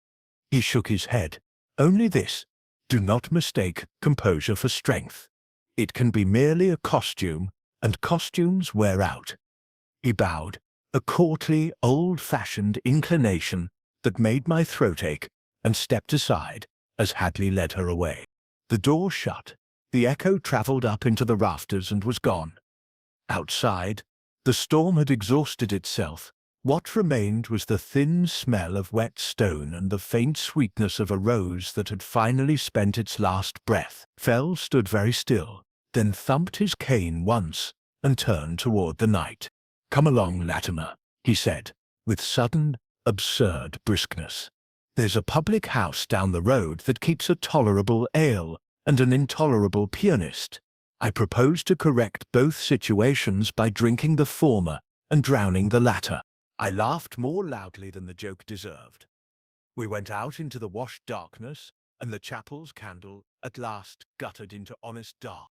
He shook his head. Only this. Do not mistake composure for strength. It can be merely a costume, and costumes wear out. He bowed, a courtly, old-fashioned inclination that made my throat ache, and stepped aside as Hadley led her away. The door shut. The echo travelled up into the rafters and was gone. Outside, the storm had exhausted itself, What remained was the thin smell of wet stone and the faint sweetness of a rose that had finally spent its last breath. Fell stood very still, then thumped his cane once and turned toward the night. "Come along, Latimer," he said, with sudden, absurd briskness. "There's a public house down the road that keeps a tolerable ale and an intolerable pianist. I propose to correct both situations by drinking the former and drowning the latter." I laughed more loudly than the joke deserved. We went out into the washed darkness, and the chapel's candle at last guttered into honest dark.